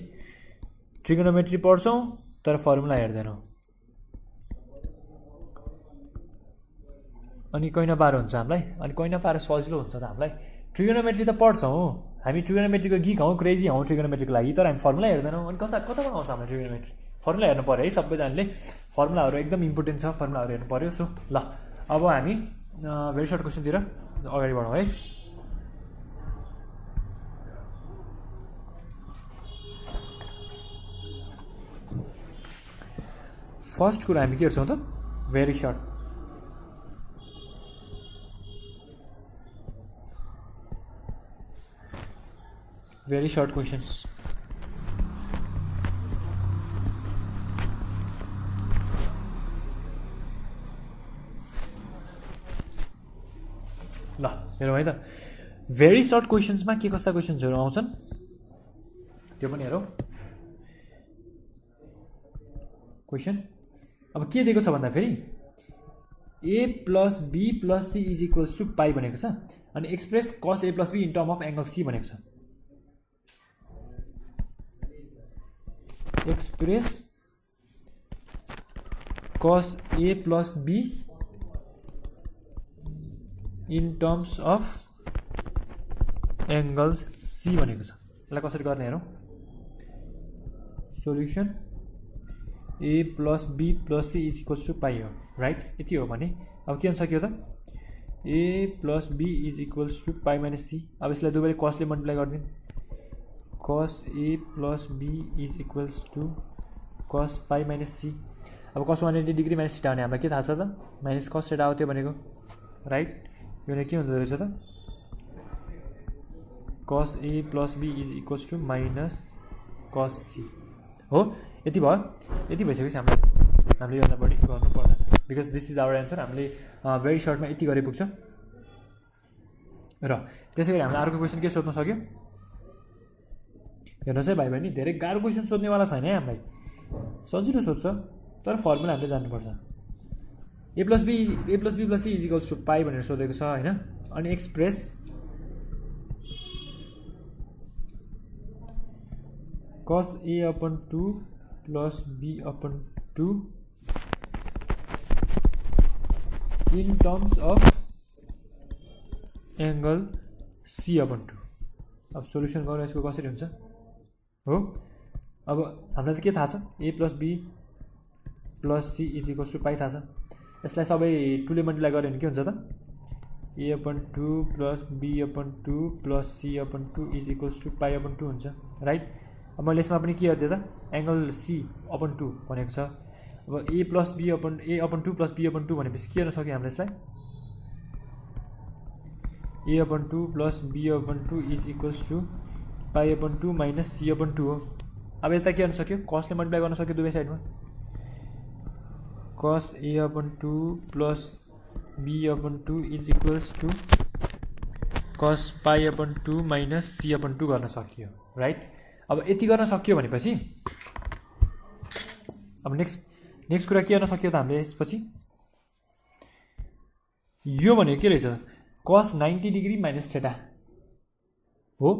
ट्रिगोनोमेट्री पढ्छौँ तर फर्मुला हेर्दैनौँ अनि कोही नपाएर हुन्छ हामीलाई अनि कोही नपाएर सजिलो हुन्छ त हामीलाई ट्रिगोनोमेट्री त पढ्छौँ हामी ट्रिगोनोमेट्रीको गिक हौँ क्रेजी हौँ ट्रिगोनोमेट्रीको लागि तर हामी फर्मुला हेर्दैनौँ अनि कताबाट आउँछ हाम्रो ट्रिगोनोमेट्री फर्मुला हेर्नु पऱ्यो है सबैजनाले फर्मुलाहरू एकदम इम्पोर्टेन्ट छ फर्मुलाहरू हेर्नु पऱ्यो सो ल अब हामी भेरी सर्ट क्वेसनतिर अगाडि बढौँ है फर्स्ट कुरा हामी के हेर्छौँ त very short very short questions ल हेरौँ है त भेरी सर्ट क्वेसन्समा के कस्ता क्वेसन्सहरू आउँछन् त्यो पनि हेरौँ क्वेसन अब के दिएको छ भन्दा फेरि a plus b plus c is equals to पाई भनेको छ अनि एक्सप्रेस कस a plus b in term of angle c भनेको छ express cos a plus b in terms of angle c भनेको छ यसलाई कसरी गर्ने हेरौँ solution a plus b plus c is equals to पाई हो राइट यति हो भने अब के हुन्छ सक्यो त a plus b is equals to pie minus c अब यसलाई दुवैले कसले मल्टिप्लाई गरिदिउँ cos a plus b is equals to cos pie minus c अब cos 180 डिग्री माइनस थीटा भने हामीलाई के थाहा छ त माइनस cos थीटा हो त्यो भनेको राइट यो के हुँदो रहेछ त cos a plus b is equals to minus cos c हो यति भयो यति भइसकेपछि हामीले योभन्दा बढी गर्नु पर्दैन because this is our answer हामीले भेरी सर्टमा यति गरे पुग्छ र त्यसै गरी हामीले अर्को क्वेसन के सोध्न सक्यो हेर्नुहोस् है भाइ बहिनी धेरै गाह्रो क्वेसन सोध्नेवाला छैन है हामीलाई सजिलो सोध्छ तर फर्मुला हामीले जान्नुपर्छ a plus b plus c is equals to पाई भनेर सोधेको छ होइन अनि express cos a upon 2 plus b upon 2 in terms of angle c/2। अब सोल्युसन गर्नु यसको कसरी हुन्छ हो। अब हामीलाई त के थाहा छ a + b + c = पाई थाहा छ। यसलाई सबै 2 ले मल्टिप्लाई गर्यो भने के हुन्छ त a/2 + b/2 + c/2 = पाई/2 हुन्छ राइट। अब मैले यसमा पनि के गरिदिएँ त एङ्गल c/2 भनेको छ। अब a + b/2 + b/2 भनेपछि के गर्न सक्यो हामीले यसलाई a/2 + b/2 = पाई/2 - c/2 हो। अब यता के गर्न सक्यो कसले मल्टिप्लाई गर्न सक्यो दुवै साइडमा cos a/2 + b/2 = cos पाई/2 - c/2 गर्न सकियो राइट। अब यति गर्न सक्यो भनेपछि अब नेक्स्ट कुरा के गर्न सक्यो त हामीले यसपछि यो भनेको के रहेछ cos 90 डिग्री - थीटा हो।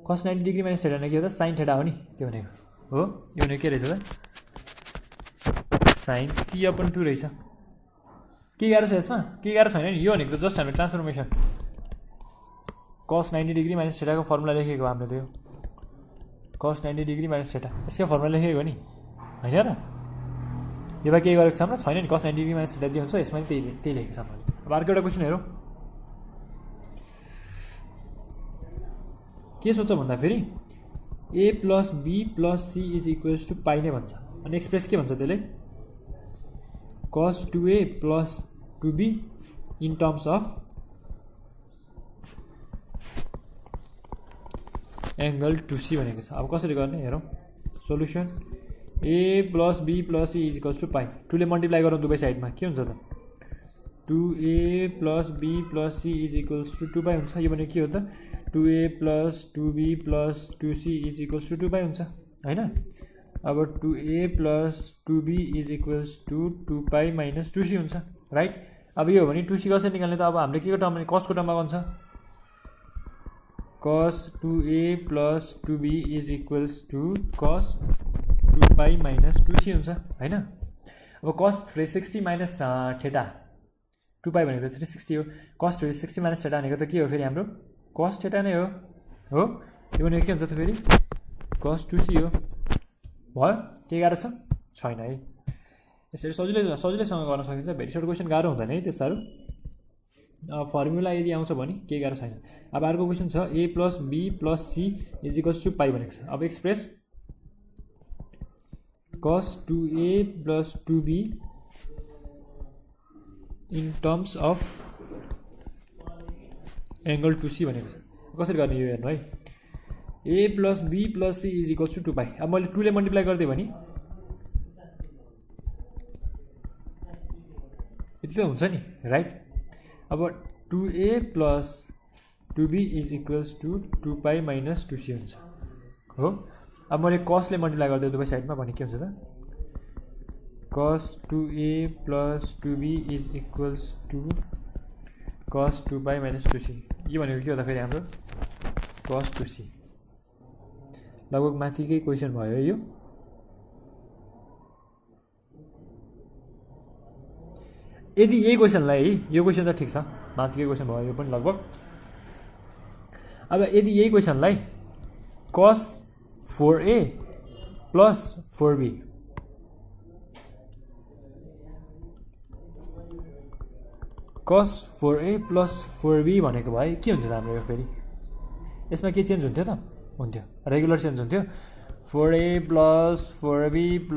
cos 90 डिग्री - थीटा भनेको के हो त sin थीटा हो नि त्यो भनेको हो। यो भनेको के रहेछ त sin c/2 रहेछ। के गाह्रो छ यसमा के गाह्रो छैन नि। यो भनेको त जस्ट हामीले ट्रान्सफर्मेसन cos 90 डिग्री - थीटा को फर्मुला लेखेको हामीले त्यो cos 90 डिग्री - थीटा यसको फर्मुला लेखेको नि हैन र। यो बा के गरेको छ हाम्रो छैन नि cos 90 डिग्री - थीटा जे हुन्छ यसमा पनि त्यही लेखेको छ हामीले। अब अर्को एउटा क्वेसन हेरौँ के सोच्छ भन्दाखेरि a + b + c = पाई नै भन्छ। अनि एक्सप्रेस के भन्छ त्यसले cos 2a + 2b in terms of angle 2c भनेको छ। अब कसरी गर्ने हेरौँ सोल्युसन a + b + c = पाई 2 ले मल्टिप्लाई गरौँ दुवै साइडमा के हुन्छ त 2a + b + c = 2 पाई हुन्छ। यो भनेको के हो त 2a + 2b + 2c = 2 पाई हुन्छ हैन। अब 2a + 2b = 2 पाई - 2c हुन्छ राइट। अब यो हो भने 2c कसरी निकाल्ने त अब हामीले के को टर्ममा cos को टर्ममा गर्छ cos 2a + 2b = cos 2 पाई - 2c हुन्छ हैन। अब cos 360 - थीटा 2 पाई भनेको 360 हो। cos 360 - थीटा भनेको त के हो फेरि हाम्रो cos थीटा नै हो हो। यो भनेको के हुन्छ त फेरि cos 2c हो भयो। के गाह्रो छ छैन है। यसरी सजिलैसँग गर्न सकिन्छ। भेरी सर्ट क्वेसन गाह्रो हुँदैन है त्यति साह्रो। फर्मुला यदि आउँछ भने केही गाह्रो छैन। अब अर्को क्वेसन छ a + b + c = पाई भनेको छ। अब express cos 2a + 2b in terms of angle 2c भनेको छ। कसरी गर्ने यो हेर्नु है a + b + c = 2 पाई। अब मैले 2 ले मल्टिप्लाई गरिदिएँ भने यति त हुन्छ नि राइट। अब 2a + 2b = 2 पाई - 2c हुन्छ हो। अब मैले cosले मल्टिप्लाई गरिदिएँ दुवै साइडमा भने के हुन्छ त cos 2a + 2b = cos 2 पाई - 2c। यो भनेको के हो त फेरि हाम्रो cos 2c। लगभग माथिकै क्वेसन भयो यो। यदि यही क्वेसनलाई यो क्वेसन त ठिक छ माथिकै क्वेसन भयो यो पनि लगभग। अब यदि यही क्वेसनलाई cos 4a + 4b cos 4a + 4b भनेको भए के हुन्छ त हाम्रो यो फेरि यसमा के चेन्ज हुन्थ्यो त हुन्थ्यो रेगुलर चेन्ज हुन्थ्यो 4a + 4b +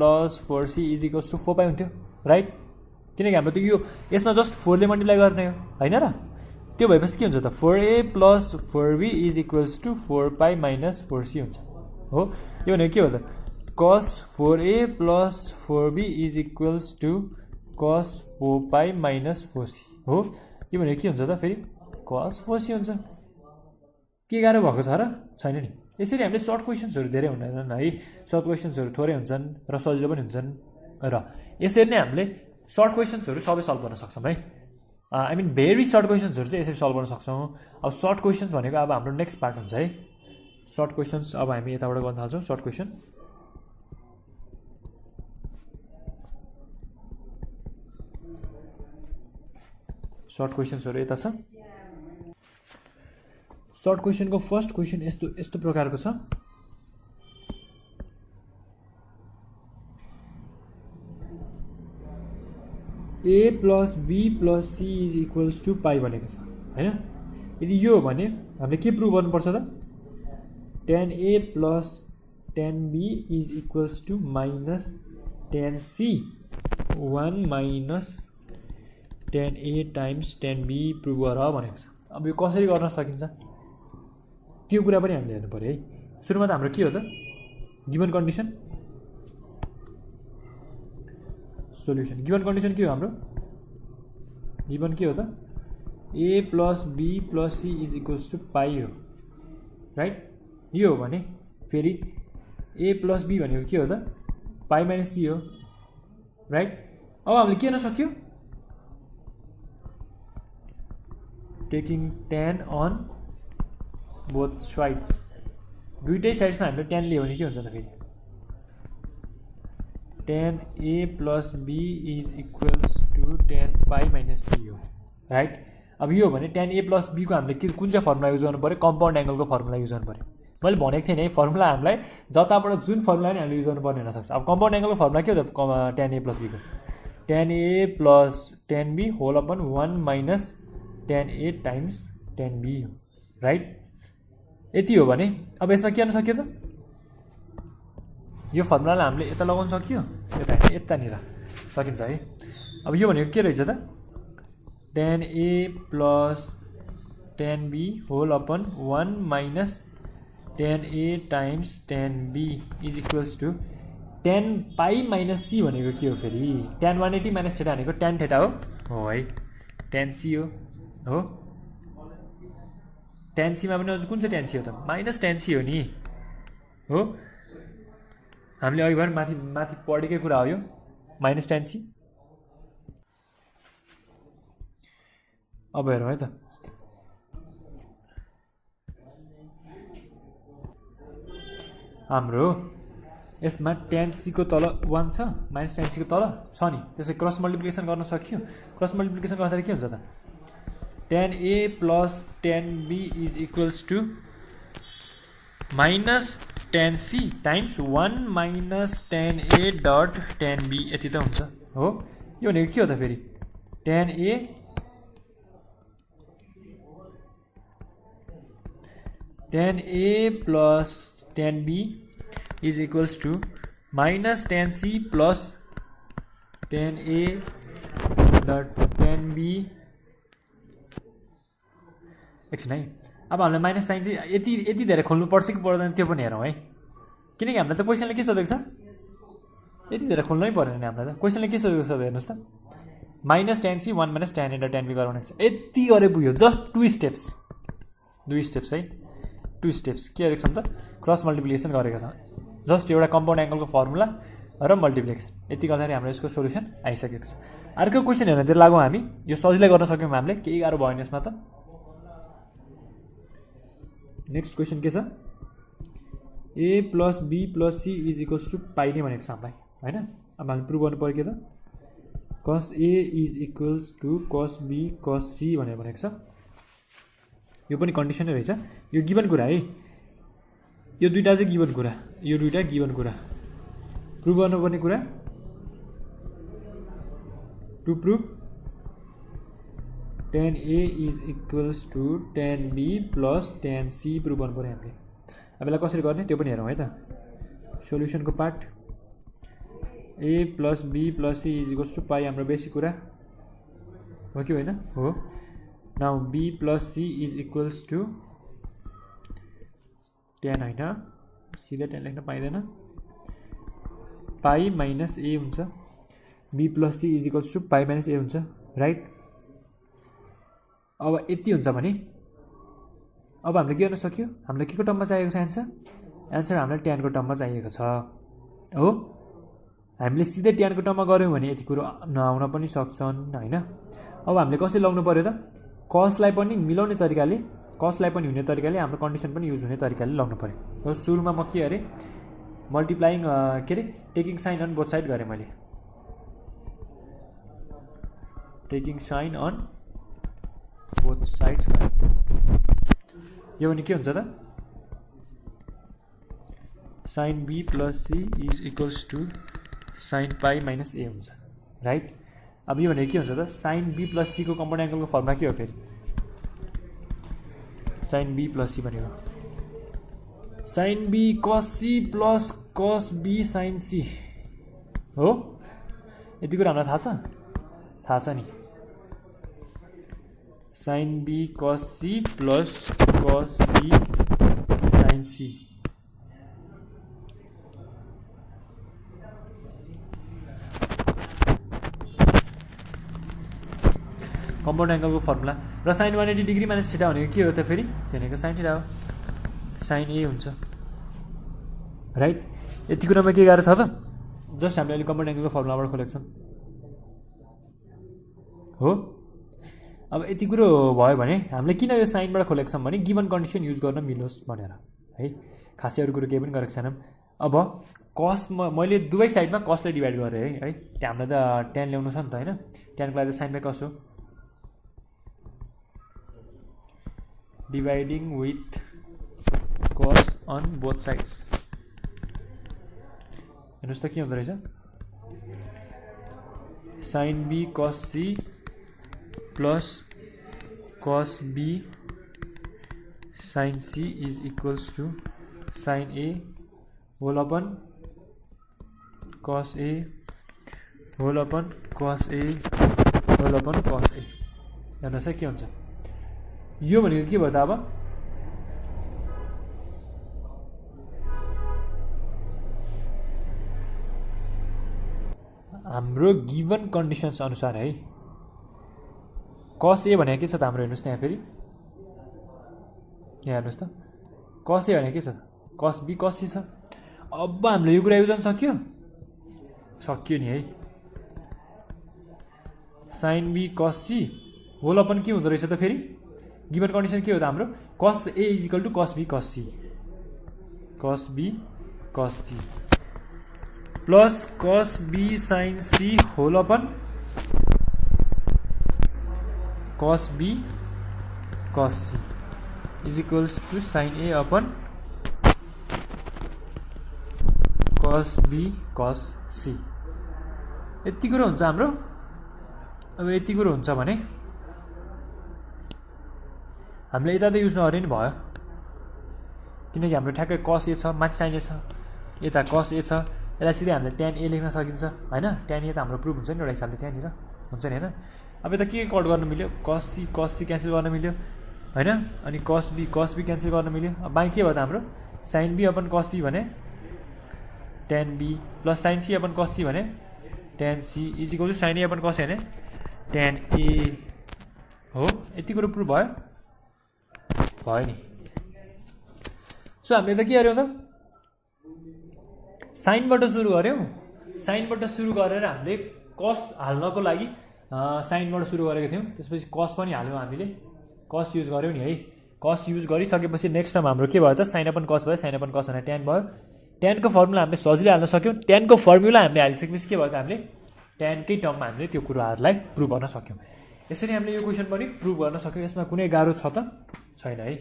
4c = 4 पाई हुन्थ्यो राइट। किनकि हाम्रो त यो यसमा जस्ट 4 ले मल्टिप्लाई गर्ने हो हैन र। त्यो भएपछि के हुन्छ त 4a + 4b = 4 पाई - 4c हुन्छ हो। यो भनेको के हो त cos 4a + 4b = cos 4 पाई - 4c हो। यो भनेको के हुन्छ त फेरि cos 4c हुन्छ। के गाह्रो भएको छ र छैन नि। यसरी हामीले सर्ट क्वेसन्सहरू धेरै हुँदैनन् है। सर्ट क्वेसन्सहरू थोरै हुन्छन् र सजिलो पनि हुन्छन् र यसरी नै हामीले सर्ट क्वेसन्सहरू सबै सल्भ गर्न सक्छौँ है। आई मिन भेरी सर्ट क्वेसन्सहरू चाहिँ यसरी सल्भ गर्न सक्छौँ। अब सर्ट क्वेसन्स भनेको अब हाम्रो नेक्स्ट पार्ट हुन्छ है। सर्ट क्वेसन्स अब हामी यताबाट गर्न थाल्छौँ सर्ट क्वेसन। सर्ट क्वेसन्सहरू यता छ। सर्ट क्वेसनको फर्स्ट क्वेसन यस्तो प्रकारको छ। a plus b plus c is equals to पाई भनेको छ हैन। यदि यो हो भने हामीले के प्रुभ गर्नुपर्छ त tan a plus tan b is equals to minus tan c 1 minus tan a times tan b prove गर भनेको छ। अब यो कसरी गर्न सकिन्छ त्यो कुरा पनि हामीले हेर्नु पर्यो है। सुरुमा त हाम्रो के हो त given condition solution. Given condition के हो हाम्रो गिभन के हो त a plus b plus c is equals to pi हो राइट। यो हो भने फेरि a प्लस b भनेको के हो त पाई माइनस c हो राइट। अब हामीले के गर्न सक्यो taking tan on both sides दुईटै साइड्समा हामीले tan लियो भने के हुन्छ त फेरि tan a plus b is equals to tan pi minus c हो राइट। अब यो हो भने tan a प्लस b को हामीले के कुन चाहिँ फर्मुला युज गर्नु पऱ्यो कम्पाउन्ड एङ्गलको फर्मुला युज गर्नु पऱ्यो। मैले भनेको थिएँ नि फर्मुला हामीलाई जताबाट जुन फर्मुला नि हामीले युज गर्नुपर्ने हुनसक्छ। अब कम्पाउन्ड एङ्गलको फर्मुला के हो त tan a प्लस b को tan a plus tan b whole upon 1 minus tan a times tan b हो राइट। यति हो भने अब यसमा के गर्न सक्यो त यो फर्मुलालाई हामीले यता लगाउन सक्यो यता हैन यतानिर सकिन्छ है। अब यो भनेको के रहेछ त tan a plus tan b whole upon 1 minus tan a times tan b is equals to tan pi minus c भनेको के हो फेरि tan 180 माइनस थीटा भनेको tan थीटा हो है tan c हो tan c मा पनि अझ कुन चाहिँ tan c हो त माइनस tan c हो नि हो। हामीले अघि भएर माथि पढेकै कुरा हो यो माइनस tan c। अब हेरौँ है त हाम्रो यसमा tan c को तल 1 छ माइनस tan c को तल छ नि त्यसै क्रस मल्टिप्लिकेसन गर्न सकियो। क्रस मल्टिप्लिकेसन गर्दाखेरि के हुन्छ त tan a plus tan b is equals to minus tan c times 1 minus tan a dot tan b यति त हुन्छ हो। यो भनेको के हो त फेरि tan a plus tan b is equals to minus tan c plus tan a dot tan b। एकछिन है अब हामीलाई माइनस साइन चाहिँ यति धेरै खोल्नु पर्छ कि पर्दैन त्यो पनि हेरौँ है किनकि हामीलाई त क्वेसनले के सोधेको छ यति धेरै खोल्नै परेन नि हामीलाई त क्वेसनले के सोधेको छ हेर्नुहोस् त minus tan c 1 minus tan a dot tan b गराउनु छ यति गरे पुग्यो जस्ट 2 स्टेप्स है 2 स्टेप्स के गरेको छौँ त क्रस मल्टिप्लिकेसन गरेको छ जस्ट एउटा कम्पाउन्ड एङ्गलको फर्मुला र मल्टिप्लिकेसन यति गर्दाखेरि हाम्रो यसको सोल्युसन आइसकेको छ। अर्को क्वेसन हेर्नतिर लागौँ हामी यो सजिलै गर्न सक्यौँ हामीले केही गाह्रो भएन यसमा त। नेक्स्ट क्वेसन के छ a plus b plus c is equals to पाई नै भनेको छ हामीलाई होइन। अब हामी प्रुभ गर्नु पऱ्यो के त cos a is equals to cos b cos c भनेको छ। यो पनि कन्डिसनै रहेछ यो गिभन कुरा है यो दुईटा चाहिँ गिभन कुरा यो दुईटा गिभन कुरा प्रुभ गर्नुपर्ने कुरा to prove tan a is equals to tan b plus tan c prove गर्नु पऱ्यो हामीले। अब यसलाई कसरी गर्ने त्यो पनि हेरौँ है त सोल्युसनको part a plus b plus c is equals to pi हाम्रो बेसिक कुरा हो कि होइन हो। Now b plus c is equals to tan होइन सिधै tan लेख्न पाइँदैन पाई माइनस a हुन्छ b plus c is equals to pi minus a हुन्छ राइट। अब यति हुन्छ भने अब हामीले के गर्न सक्यो हामीलाई के को टर्ममा चाहिएको छ एन्सर हामीलाई tan को टर्ममा चाहिएको छ हो। हामीले सिधै tan को टर्ममा गऱ्यौँ भने यति कुरो नआउन पनि सक्छन् होइन। अब हामीले कसरी लगाउनु पर्यो त कसलाई पनि मिलाउने तरिकाले कसलाई पनि हुने तरिकाले हाम्रो कन्डिसन पनि युज हुने तरिकाले लगाउनु पर्यो। र सुरुमा म के अरे मल्टिप्लाइङ के अरे taking sine on both side गरेँ मैले taking sine on both sides यो भने के हुन्छ त sin b plus c is equals to sin pi minus a हुन्छ राइट। अब यो भने के हुन्छ त sin b प्लस c को कम्पाउन्ड एंगलको फर्मुला के हो फेरि sin b प्लस c भनेको sin b cos c plus cos b sin c हो। यति कुरा हामीलाई थाहा छ नि sin b cos c plus cos b sin c compound एंगलको फर्मुला र sin 180 डिग्री माइनस थीटा भनेको के हो त फेरि भनेको sin थीटा हो sin a हुन्छ राइट। यति कुरामा के गाह्रो छ त जस्ट हामीले अहिले कम्पाउन्ड एंगलको फर्मुलाबाट खोलेको छौँ हो। अब यति कुरो भयो भने हामीले किन यो साइनबाट खोलेको छौँ भने गिभन कन्डिसन युज गर्न मिलोस् भनेर है। खासै अरू कुरो केही पनि गरेको छैनौँ। अब कस मैले दुवै साइडमा कसले डिभाइड गरेँ है त्यहाँ हामीलाई त tan ल्याउनु छ नि त होइन। tanको लागि साइन बाई कस हो dividing with cos on both sides. हेर्नुहोस् त के हुँदो रहेछ sin b cos c plus cos b sin c is equals to sin a whole upon cos a whole upon cos a whole upon cos a। हेर्नुहोस् है के हुन्छ यो भनेको के भयो त अब हाम्रो गिभन कन्डिसन्स अनुसार है cos a भनेको के छ त हाम्रो हेर्नुहोस् त यहाँ फेरि यहाँ हेर्नुहोस् त cos a भनेको के छ cos b cos c छ। अब हामीले यो कुरा युज गर्न सक्यो नि है sin b cos c whole upon के हुँदो रहेछ त फेरि गिभन कन्डिसन के हो त हाम्रो cos a is equal to cos b cos c plus cos b sin c whole upon cos b cos c is equals to sin a upon cos b cos c। यति कुरो हुन्छ हाम्रो। अब यति कुरो हुन्छ भने हामीले यता त युज नगरे नि भयो किनकि हाम्रो ठ्याक्कै cos a छ माथि sin a छ यता cos a छ यसलाई सिधै हामीले tan a लेख्न सकिन्छ होइन। tan a त हाम्रो प्रुफ हुन्छ नि एउटा हिसाबले त्यहाँनिर हुन्छ नि होइन। अब यता के कट गर्न मिल्यो cos c क्यान्सल गर्न मिल्यो होइन अनि cos b क्यान्सल गर्न मिल्यो। अब बाँकी के भयो त हाम्रो sin b upon cos b भने tan b plus sin c upon cos c भने tan c is equal to sin a upon cos a भने tan a हो। यति कुरो प्रुफ भयो नि। सो हामीले त के गर्यौँ त साइनबाट सुरु गऱ्यौँ। साइनबाट सुरु गरेर हामीले कस हाल्नको लागि साइनबाट सुरु गरेको थियौँ त्यसपछि कस पनि हाल्यौँ हामीले कस युज गऱ्यौँ नि है। कस युज गरिसकेपछि नेक्स्ट टाइम हाम्रो के भयो त साइन अपन कस भयो साइन अपन कस भने tan भयो। tanको फर्मुला हामीले सजिलै हाल्न सक्यौँ। tanको फर्मुला हामीले हालिसकेपछि के भयो त हामीले tanकै टर्ममा हामीले त्यो कुराहरूलाई प्रुभ गर्न सक्यौँ। यसरी हामीले यो क्वेसन पनि प्रुभ गर्न सक्यौँ। यसमा कुनै गाह्रो छ त छैन है।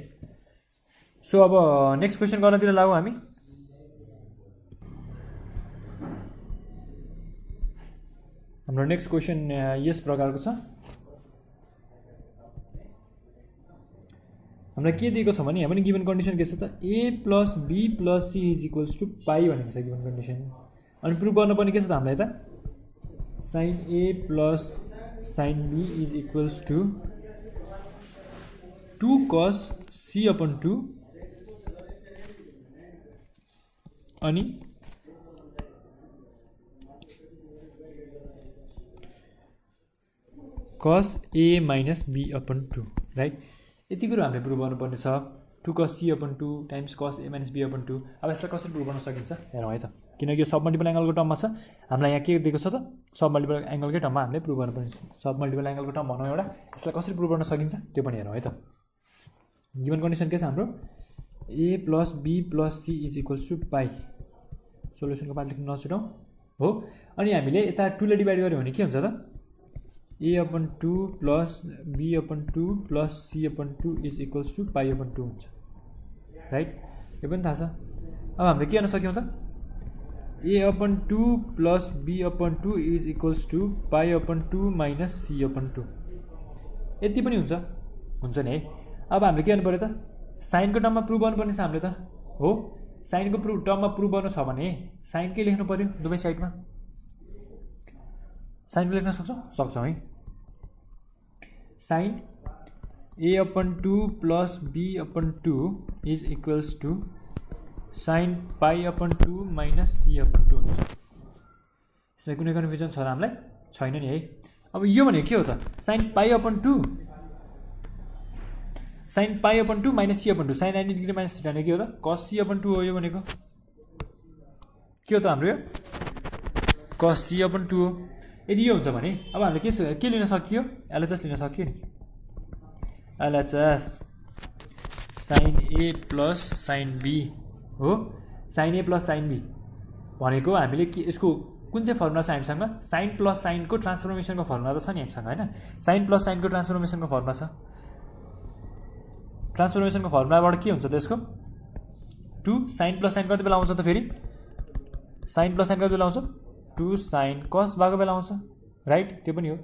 सो अब नेक्स्ट क्वेसन गर्नतिर लागौँ हामी। हाम्रो नेक्स्ट क्वेसन यस प्रकारको छ। हामीलाई के दिएको छ भने यहाँ पनि गिभन कन्डिसन के छ त a plus b plus c is equals to पाई भनेको छ गिभन कन्डिसन। अनि प्रुभ गर्नुपर्ने के छ त हामीलाई त sin a plus sin b is equals to 2 cos c upon 2 अनि cos a minus b upon 2 right. यति कुरो हामीले प्रुभ गर्नुपर्ने छ 2 cos c upon 2 times cos a minus b upon 2। अब यसलाई कसरी प्रुभ गर्न सकिन्छ हेरौँ है त किनकि यो सब मल्टिपल एंगलको टर्ममा छ। हामीलाई यहाँ के दिएको छ त सब मल्टिपल एंगलकै टर्ममा हामीले प्रुभ गर्नुपर्ने छ। सब मल्टिपल एंगलको टर्म भनौँ एउटा यसलाई कसरी प्रुभ गर्न सकिन्छ त्यो पनि हेरौँ है त। गिभन कन्डिसन के छ हाम्रो a plus b plus c is equals to pi. सोल्युसनको पार्ट लेख्न नछुटाउँ हो। अनि हामीले यता 2 ले डिभाइड गर्यो भने के हुन्छ त a upon 2 plus b upon 2 plus c upon 2 is equals to pie upon 2 हुन्छ राइट, यो पनि थाहा छ। अब हामीले के गर्न सक्यौँ त, a/2 plus b/2 is equals to π/2 minus c/2। यति पनि हुन्छ नि है। अब हामीले के गर्नु पऱ्यो त, साइनको टर्ममा प्रुभ गर्नुपर्ने छ हामीले त हो। साइनको टर्ममा प्रुभ गर्नु छ भने साइन के लेख्नु पऱ्यो दुवै साइडमा, साइनको लेख्न सक्छौँ है। Sine a/2 plus b/2 is equals to sine π/2 minus c/2 हुन्छ। यसमा कुनै कन्फ्युजन छ र हामीलाई? छैन नि है। अब यो भनेको के हो त, sine π/2 minus c/2, sine 90 degree minus theta भनेको के हो त, कस c/2 हो। यो भनेको के हो त हाम्रो, यो कस c/2 हो। यदि यो हुन्छ भने अब हामीले के लिन सकियो, एलएचएस लिन सक्यो नि। LHS sine A plus sine B हो। Sine A plus sine B भनेको हामीले के, यसको कुन चाहिँ फर्मुला छ हामीसँग, साइन प्लस साइनको ट्रान्सफर्मेसनको फर्मुला त छ नि हामीसँग होइन। साइन प्लस साइनको ट्रान्सफर्मेसनको फर्मुला छ। ट्रान्सफर्मेसनको फर्मुलाबाट के हुन्छ त यसको, 2 साइन प्लस साइन कति बेला आउँछ त फेरि, साइन प्लस साइन कति बेला आउँछ, 2 साइन कस भएको बेला आउँछ, राइट। त्यो पनि हो।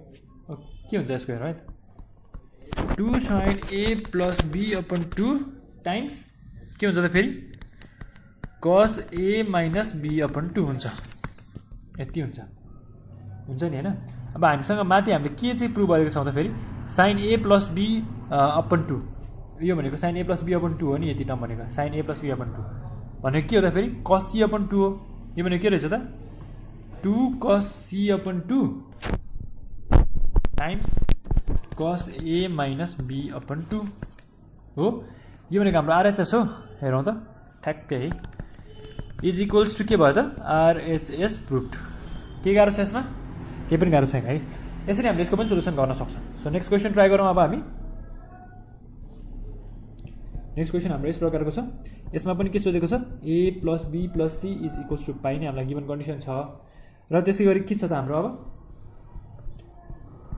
के हुन्छ यसको हेर्नु है त, 2 sign A plus b/2 times के हुन्छ त फेरि, कस ए माइनस b/2 हुन्छ। यति हुन्छ नि होइन। अब हामीसँग माथि हामीले के चाहिँ प्रुभ गरेको छौँ त फेरि, साइन ए प्लस b/2, यो भनेको साइन ए प्लस b/2 हो नि। यति टर्म भनेको साइन ए प्लस b/2 भनेको के हो त फेरि, कस c/2 हो। यो भनेको के रहेछ त, 2 कस c/2 टाइम्स कस ए माइनस b/2 हो। यो भनेको हाम्रो आरएचएस हो। हेरौँ त ठ्याक्कै है, इज इक्वल्स टु के भयो त, आरएचएस प्रुभड। के गाह्रो छ यसमा, केही पनि गाह्रो छैन है। यसरी हामीले यसको पनि सोल्युसन गर्न सक्छौँ। सो नेक्स्ट क्वेसन ट्राई गरौँ। अब हामी नेक्स्ट क्वेसन हाम्रो यस प्रकारको छ। यसमा पनि के सोधेको छ, A plus B plus C is equals to pi नै हामीलाई गिभन कन्डिसन छ। र त्यसै गरी के छ त हाम्रो, अब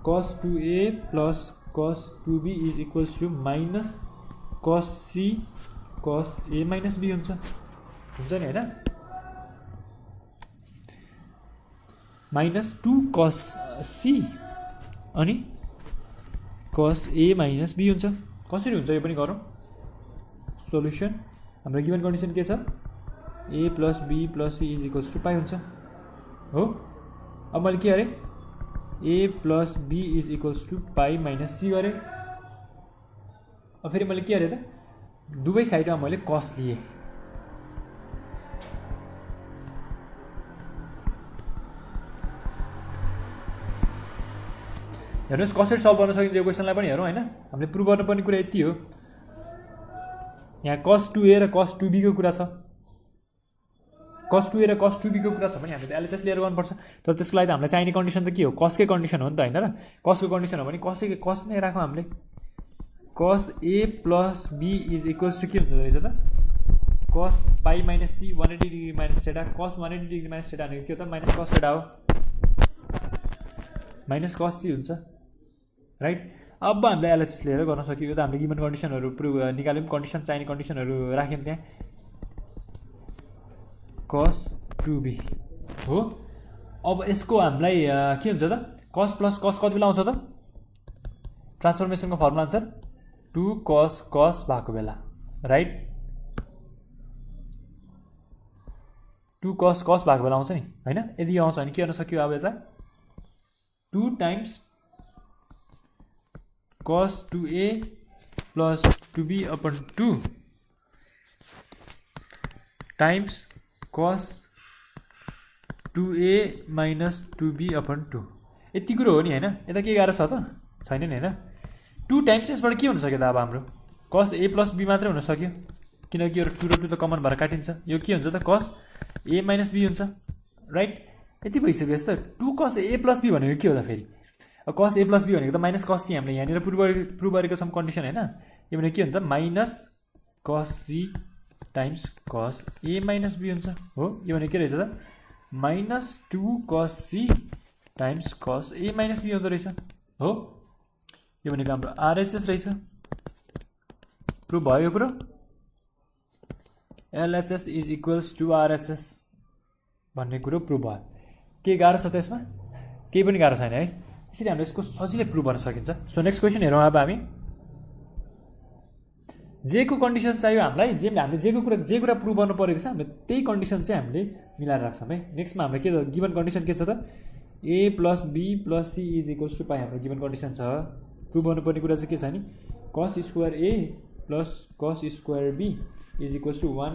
cos 2a plus cos 2b is equals to minus cos c cos a minus b हुन्छ नि होइन। माइनस 2 cos c अनि cos a माइनस b हुन्छ। कसरी हुन्छ यो पनि गरौँ। सोल्युसन हाम्रो गिभन कन्डिसन के छ, a plus b plus c is equals to pi हुन्छ हो। अब मैले के गरेँ, a plus b is equals to pi minus c गरेँ। अब फेरि मैले के गरेँ त, दुवै साइडमा मैले कस लिएँ। हेर्नुहोस् कसरी सल्भ गर्न सकिन्छ यो क्वेसनलाई पनि हेरौँ होइन। हामीले प्रुभ गर्नुपर्ने कुरा यति हो, यहाँ cos 2a र cos 2b को कुरा छ। cos 2a र cos 2b को कुरा छ भने हामीले एलएचएस लिएर गर्नुपर्छ। तर त्यसको लागि त हामीलाई चाहिने कन्डिसन त के हो, कसकै कन्डिसन हो नि त होइन र। कसको कन्डिसन हो भने कस नै राखौँ हामीले। cos a plus b is equals to के हुँदो रहेछ त, cos pi minus c 180 degree minus theta. cos 180 degree minus theta भनेको के हो त, माइनस cos थीटा हो। माइनस cos c हुन्छ राइट। अब हामीले एलएचएस लिएर गर्न सक्यो। यो त हामीले गिभन कन्डिसनहरू प्रुभ निकाल्यौँ, कन्डिसन चाहिने कन्डिसनहरू राख्यौँ त्यहाँ। cos 2b हो। अब यसको हामीलाई के हुन्छ त, cos प्लस cos कति बेला आउँछ त, ट्रान्सफर्मेसनको फर्मुला आन्सर 2 cos भएको बेला राइट। 2 cos भएको बेला आउँछ नि होइन। यदि यो आउँछ भने के गर्न सक्यो, अब यता 2 times cos 2a plus 2b/2 times cos 2a minus 2b/2। यति कुरो हो नि होइन। यता के गाह्रो छ त, छैन नि होइन। 2 टाइम्स यसबाट के हुन सक्यो त, अब हाम्रो cos a प्लस b मात्रै हुन सक्यो, किनकि यो 2 र 2 त कमन भएर काटिन्छ। यो के हुन्छ त, cos a माइनस b हुन्छ राइट। यति भइसक्यो यस्तो। 2 cos a प्लस b भनेको के हो त फेरि, cos a प्लस b भनेको त माइनस cos c हामीले यहाँनिर प्रुभ गरेको छौँ कन्डिसन होइन। यो भनेको के हुन्छ त, minus cos c times cos a minus b हुन्छ हो। यो भनेको के रहेछ त, minus 2 cos c times cos a minus b हुँदो रहेछ हो। यो भनेको हाम्रो आरएचएस रहेछ। प्रुभ भयो यो कुरो। LHS is equals to RHS भन्ने कुरो प्रुभ भयो। के गाह्रो छ त यसमा? केही पनि गाह्रो छैन है। यसरी हामीले यसको सजिलै प्रुभ गर्न सकिन्छ। सो नेक्स्ट क्वेसन हेरौँ अब हामी। जे को कन्डिसन चाहियो हामीलाई, हामीले जे कुरा प्रुभ गर्नु परेको छ हामीले त्यही कन्डिसन चाहिँ हामीले मिलाएर राख्छौँ है। नेक्स्टमा हाम्रो के त गिभन कन्डिसन के छ त? A + B + C is equals to pi हाम्रो गिभन कन्डिसन छ। प्रुभ गर्नुपर्ने कुरा चाहिँ के छ नि? cos square A + cos square B is equals to 1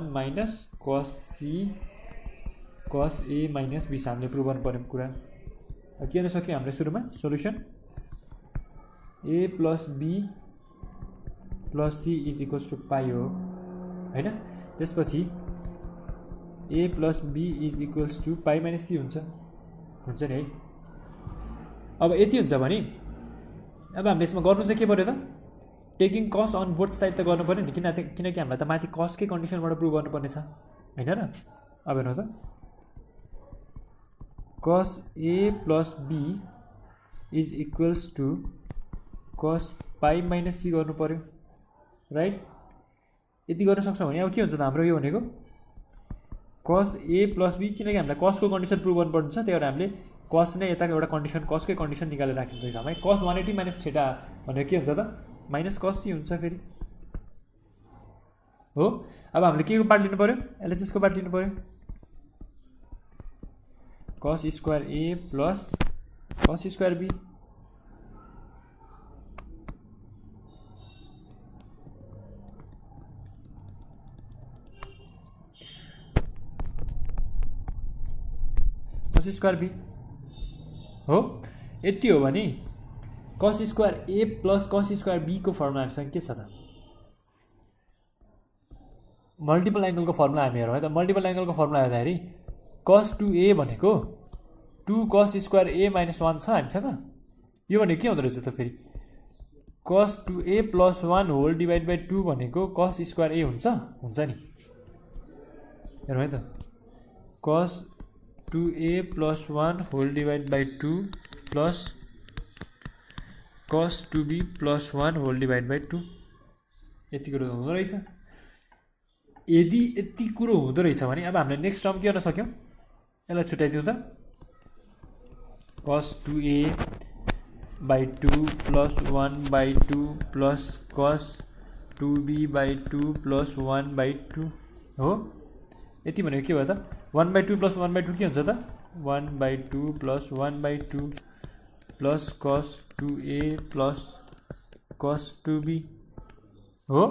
- cos A - B हामीले प्रुभ गर्नुपर्ने कुरा। के गर्न सक्यो हामीले सुरुमा? Solution A + B + C is equals to pi हो हैन। त्यसपछि A + B is equals to pi - C हुन्छ नि है। अब यति हुन्छ भने अब हामीले यसमा गर्नु चाहिँ के पर्यो त? टेकिङ कस अन बोथ साइड त गर्नु पर्यो नि, किनकि हामीलाई त माथि कसकै कन्डिसनबाट प्रुभ गर्नुपर्ने छ हैन र। अब हेर्नु त cos A + B is equals to cos pi - C गर्नु पर्यो राइट। यति गर्न सक्छौँ भने अब के हुन्छ त हाम्रो यो भनेको cos A + B, किनकि हामीलाई कसको कन्डिसन प्रुभ गर्नुपर्ने छ, त्यही भएर हामीले कस नै यताको एउटा कन्डिसन कसकै कन्डिसन निकालेर राखिदिँदैछौँ है। cos 180 - थीटा भनेको के हुन्छ त? -cos C हुन्छ फेरि हो। अब हामीले के को पार्ट लिनु पर्यो? LHS को पार्ट लिनु पर्यो। cos square A + cos square B cos square B हो। यति हो भने cos square A + cos square B को फर्मुला हामीसँग के छ त? मल्टिपल एङ्गलको फर्मुला हामी हेरौँ है त। मल्टिपल एङ्गलको फर्मुला हेर्दाखेरि cos 2A भनेको 2 cos स्क्वायर A - 1 छ हामीसँग। यो भनेको के हुँदो रहेछ त फेरि? cos 2A + 1 whole divide by 2 भनेको cos स्क्वायर A हुन्छ नि। हेरौँ है त। cos 2A + 1 whole divide by 2 plus cos 2B + 1 whole divide by 2 यति कुरो हुँदो रहेछ। यदि यति कुरो हुँदो रहेछ भने अब हामीले नेक्स्ट टर्म के गर्न सक्यौँ? यसलाई छुट्याइदिउँ त। cos 2A by 2 + 1/2 plus cos 2B by 2 + 1/2 हो। यति भनेको के भयो त? 1/2 + 1/2 के हुन्छ त? 1/2 + 1/2 plus cos 2A + cos 2B हो।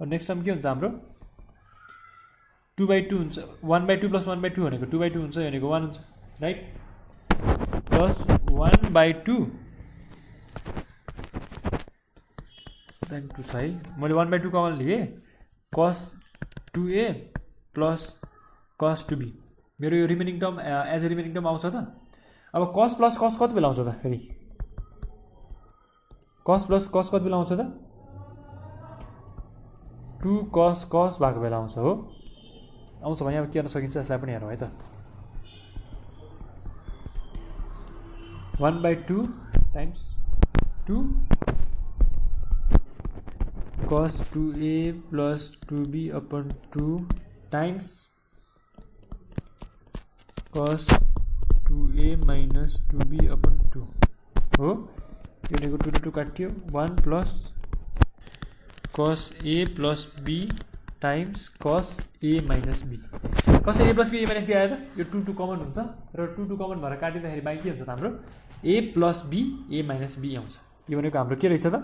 नेक्स्ट टर्म के हुन्छ हाम्रो? 2/2 हुन्छ। 1/2 + 1/2 भनेको 2/2 हुन्छ, भनेको 1 हुन्छ राइट। प्लस 1/2 2 छ है। मैले 1/2 कमन लिएँ। cos 2A + cos 2B मेरो यो remaining term as a remaining term आउँछ त। अब cos + cos कति बेला आउँछ त फेरि? cos + cos कति बेला आउँछ त? 2 cos भएको बेला आउँछ हो। आउँछ भने अब के गर्न सकिन्छ यसलाई पनि हेरौँ है त। 1/2 times 2 cos 2A + 2B/2 times cos 2A - 2B/2 हो। यो भनेको 2 2 काटियो। 1 plus cos A + B times cos A - B। cos A + B A - B आयो त। यो 2 2 कमन हुन्छ र 2 2 कमन भएर काटिँदाखेरि बाँकी के हुन्छ त हाम्रो? A + B A - B आउँछ। यो भनेको हाम्रो के रहेछ त?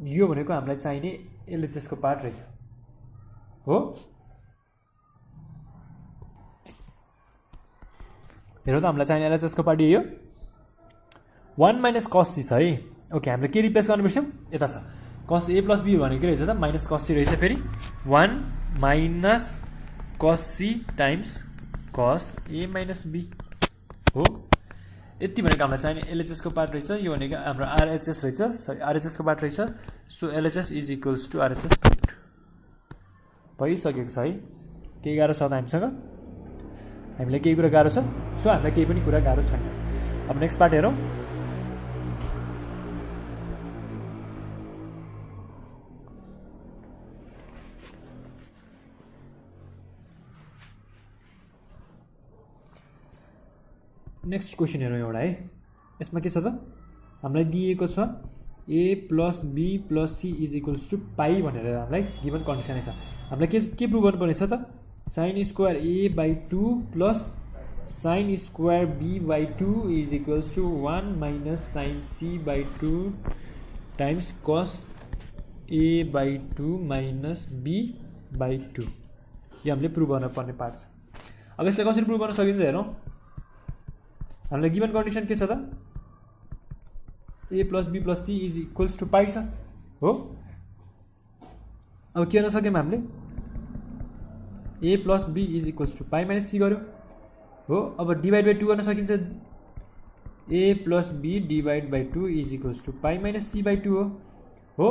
यो भनेको हामीलाई चाहिने LHS को पार्ट रहेछ हो। हेरौँ त हामीलाई चाहिने LHS को पार्ट यही हो। 1 - cos C छ है। ओके, हामीले के रिप्लेस गर्नु बिर्स्यौँ? यता छ cos A + B भनेको के रहेछ त? -cos C रहेछ। फेरि 1 - cos C times cos A - B हो। यति भनेको हामीलाई चाहिने LHS को पार्ट रहेछ। यो भनेको हाम्रो RHS रहेछ, सरी RHS को पार्ट रहेछ। So LHS is equals to RHS prove भइसकेको छ है। केही गाह्रो छ त हामीसँग? हामीलाई केही कुरा गाह्रो छ सो हामीलाई केही पनि कुरा गाह्रो छैन अब नेक्स्ट पार्ट हेरौँ नेक्स्ट क्वेसन हेरौँ एउटा है यसमा के छ त हामीलाई दिएको छ a plus b plus c is equals to पाई भनेर हामीलाई गिभन कन्डिसनै छ हामीलाई के प्रुभ गर्नुपर्ने छ त sine square a/2 plus sine square b/2 is equals to 1 minus sine c/2 times cos a/2 minus b/2 यो हामीले प्रुभ गर्नुपर्ने पार्ट छ अब यसलाई कसरी प्रुभ गर्न सकिन्छ हेरौँ हामीलाई गिभन कन्डिसन के छ त a plus b plus c is equals to पाई छ हो अब के गर्न सक्यौँ हामीले a plus b is equals to pi minus c गर्यो हो अब डिभाइड बाई 2 गर्न सकिन्छ a plus b divide by 2 is equals to pi minus c/2 हो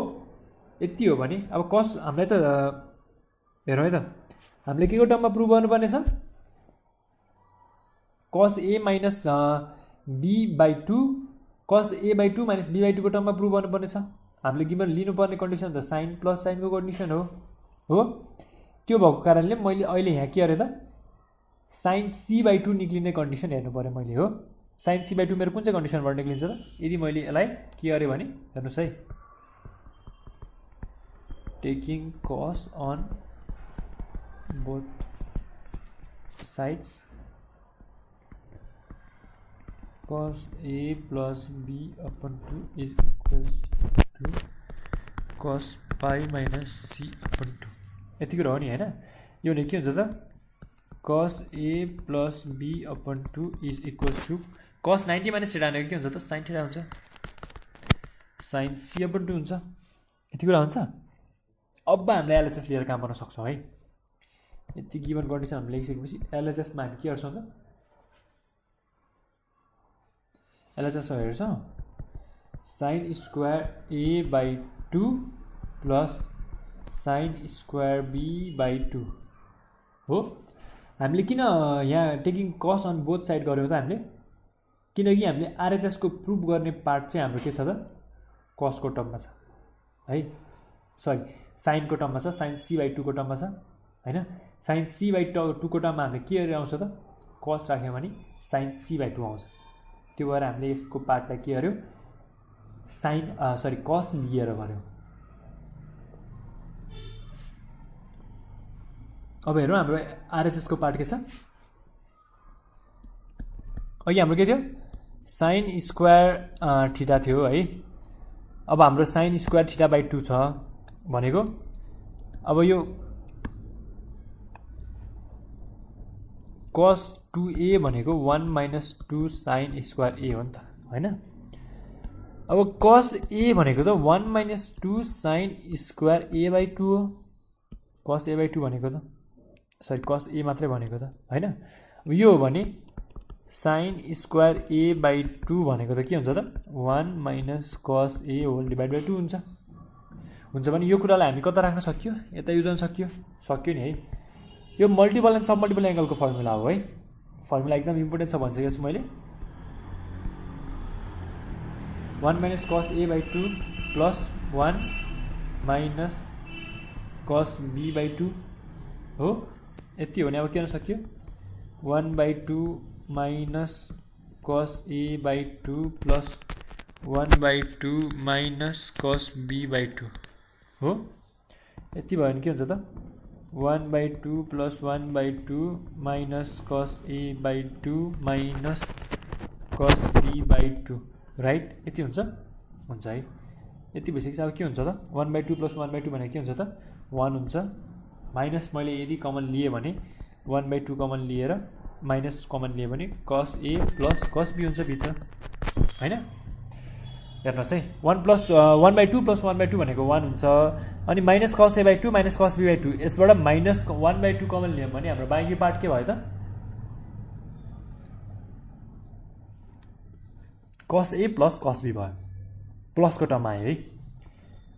यति हो भने अब कस हामीलाई त हेरौँ है त हामीले के को टर्ममा प्रुभ गर्नुपर्ने छ cos a minus b/2 cos a/2 minus b/2 को टर्ममा प्रुभ गर्नुपर्ने छ हामीले गिभन लिनुपर्ने कन्डिसन त साइन प्लस साइनको कन्डिसन हो त्यो भएको कारणले मैले अहिले यहाँ के गरेँ त साइन c/2 निक्लिने कन्डिसन हेर्नु पर्यो मैले हो साइन c/2 मेरो कुन चाहिँ कन्डिसनबाट निक्लिन्छ त यदि मैले यसलाई के गरेँ भने हेर्नुहोस् है taking cos on both sides cos a plus b upon 2 is equals to cos pi minus c upon 2 यति कुरा हो नि हैन यो भने के हुन्छ त cos a plus b upon 2 is equals to cos 90 minus theta भनेको के हुन्छ त sin theta हुन्छ sin c upon 2 हुन्छ यति कुरा हुन्छ अब हामीले LHS लिएर काम गर्न सक्छौं है यति गिभन कन्डिसन हामीले लेखिसकेपछि LHS मा हामी के गर्छौं त LHS हेर्छौं sin square a/2 plus sin square b/2 हो हामीले किन यहाँ taking cos on both side गर्यौं त हामीले किनकि हामीले RHS को प्रुभ गर्ने पार्ट चाहिँ हाम्रो के छ त cos को टर्ममा छ है सरी sin को टर्ममा छ sin c/2 को टर्ममा छ हैन sin c/2 को टर्ममा हामीले के आउँछ त cos राख्यौं भने sin c/2 आउँछ त्यो भएर हामीले यसको पार्टलाई के गर्यौं साइन सरी cos लिएर गर्यौं अब हेरौँ हाम्रो RHS को पार्ट के छ अघि हाम्रो के थियो sin स्क्वायर थीटा थियो है अब हाम्रो sin स्क्वायर थीटा/2 छ भनेको अब यो cos 2a भनेको 1 minus 2 sin स्क्वायर a हो नि त हैन अब cos a भनेको त 1 minus 2 sin स्क्वायर a/2 हो cos a/2 भनेको त सरी cos a मात्रै भनेको त हैन अब यो हो भने sin स्क्वायर a/2 भनेको त के हुन्छ त 1 minus cos a whole divide by 2 हुन्छ भने यो कुरालाई हामी कता राख्न सक्यो यता युज गर्न सक्यो नि है यो मल्टिपल एन्ड सब मल्टिपल एंगलको फर्मुला हो है फर्मुला एकदम इम्पोर्टेन्ट छ भनिसकेको छु मैले 1 minus cos a/2 plus 1 minus cos b/2 हो यति हो भने अब के गर्न सक्यो 1/2 minus cos a/2 plus 1/2 minus cos b/2 हो यति भयो भने के हुन्छ त 1/2 plus 1/2 minus cos a/2 minus cos b/2 right यति हुन्छ है यति भइसकेपछि अब के हुन्छ त 1/2 plus 1/2 भनेको के हुन्छ त 1 हुन्छ माइनस मैले यदि कमन लिए भने 1/2 कमन लिएर माइनस कमन लिए भने cos a plus cos b हुन्छ भित्र हैन हेर्नुस् है 1/2 plus 1/2 भनेको 1 हुन्छ अनि minus cos a/2 minus cos b/2 यसबाट माइनस 1/2 कमन लियौं भने हाम्रो बाँकी पार्ट के भयो त cos a plus cos b भयो प्लस को टर्म आयो है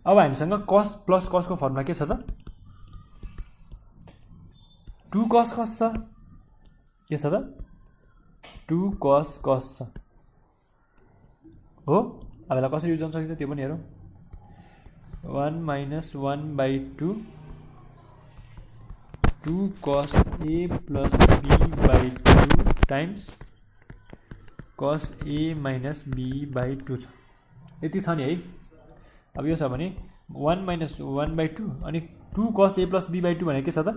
अब हामीसँग cos plus cos को फर्मुला के छ त 2 cos cos छ के छ त 2 cos छ हो। अब यसलाई कसरी युज गर्न सकिन्छ त्यो पनि हेरौँ। 1 minus 1/2 2 cos a plus b by 2 times cos a minus b by 2 छ। यति छ नि है। अब यो छ भने 1 minus 1/2 अनि 2 cos a plus b by 2 भनेको के छ त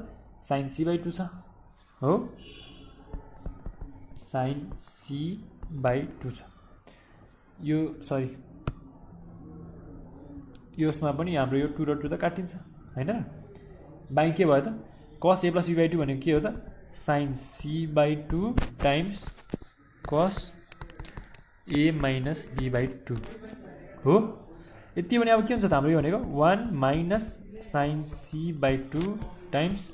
sin c by 2 छ हो। sin c by 2 छ। यो सरी यसमा पनि हाम्रो यो 2 र 2 त काटिन्छ हैन। बाँकी के भयो त cos a plus b by 2 भनेको के हो त sin c by 2 times cos a minus b by 2 हो। यति भने अब के हुन्छ त हाम्रो यो भनेको 1 minus sin c by 2 times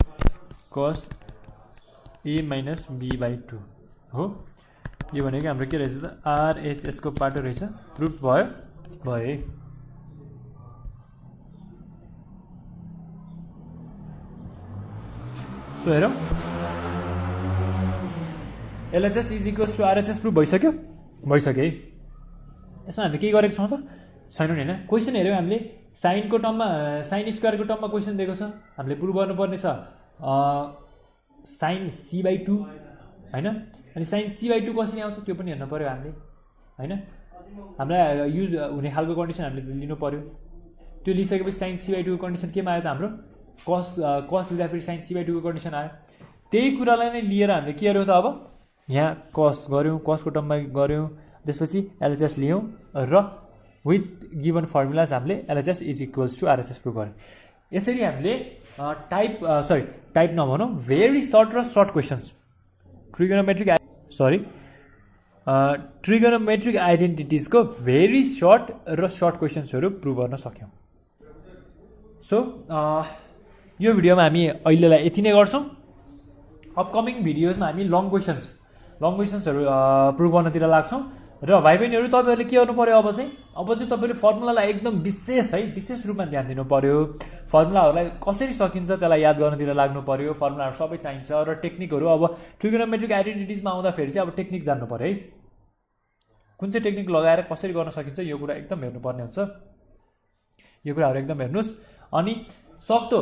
cos a minus b by 2 हो। यो भनेको हाम्रो के रहेछ त RHS को पाटो रहेछ। प्रुफ भयो भयो। सो हेरौँ LHS is equals to RHS proof भइसक्यो भइसक्यो है। यसमा हामीले के गरेको छौँ त छैनौँ नि हैन। क्वेसन हेऱ्यौँ हामीले साइनको टर्ममा साइन स्क्वायरको टर्ममा क्वेसन दिएको छ। हामीले प्रुफ गर्नुपर्ने छ sin c by 2 हैन। अनि sin c by 2 कसरी आउँछ त्यो पनि हेर्न पर्यो हामीले हैन। हामीलाई युज हुने खालको कन्डिसन हामीले लिनु पर्यो। त्यो लिइसकेपछि sin c by 2 को कन्डिसन केमा आयो त हाम्रो cos लिँदाखेरि sin c by 2 को कन्डिसन आयो। त्यही कुरालाई नै लिएर हामीले के गर्यौँ त अब यहाँ cos गर्यौँ, cos को टर्ममा गर्यौँ, त्यसपछि LHS लियौँ र विथ गिभन फर्मुलाज हामीले LHS is equals to RHS prove गर्यौँ। यसरी हामीले टाइप नभनौँ भेरी सर्ट र सर्ट क्वेसन्स ट्रिगोनोमेट्रिक आइडेन्टिटिजको भेरी सर्ट र सर्ट क्वेसन्सहरू प्रुभ गर्न सक्यौँ। सो यो भिडियोमा हामी अहिलेलाई यति नै गर्छौँ। अपकमिङ भिडियोजमा हामी लङ क्वेसन्सहरू प्रुभ गर्नतिर लाग्छौँ। र भाइ बहिनीहरू तपाईँहरूले के गर्नु पर्यो अब चाहिँ तपाईँले फर्मुलालाई एकदम विशेष रूपमा ध्यान दिनु पर्यो। फर्मुलाहरूलाई कसरी सकिन्छ त्यसलाई याद गर्नतिर लाग्नु पर्यो। फर्मुलाहरू सबै चाहिन्छ र टेक्निकहरू अब ट्रिगोनोमेट्रिक आइडेन्टिटिजमा आउँदाखेरि चाहिँ अब टेक्निक जान्नु पर्यो है। कुन चाहिँ टेक्निक लगाएर कसरी गर्न सकिन्छ यो कुरा एकदम हेर्नुपर्ने हुन्छ। यो कुराहरू एकदम हेर्नुहोस्। अनि सक्दो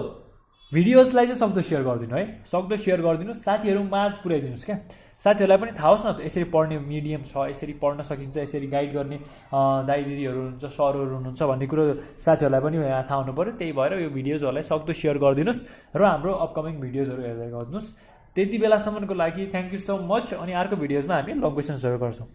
भिडियोजलाई चाहिँ सक्दो सेयर गरिदिनु है। सक्दो सेयर गरिदिनुहोस्, साथीहरू माझ पुर्याइदिनुहोस् क्या। साथीहरूलाई पनि थाहा होस् न यसरी पढ्ने मिडियम छ, यसरी पढ्न सकिन्छ, यसरी गाइड गर्ने दाइ दिदीहरू हुनुहुन्छ, सरहरू हुनुहुन्छ भन्ने कुरो साथीहरूलाई पनि थाहा हुनु पऱ्यो। त्यही भएर यो भिडियोजहरूलाई सक्दो सेयर गरिदिनुहोस् र हाम्रो अपकमिङ भिडियोजहरू हेर्दै गरिदिनुहोस्। त्यति बेलासम्मको लागि थ्याङ्क यू सो मच। अनि अर्को भिडियोजमा हामी लङ क्वेसन्सहरू गर्छौँ।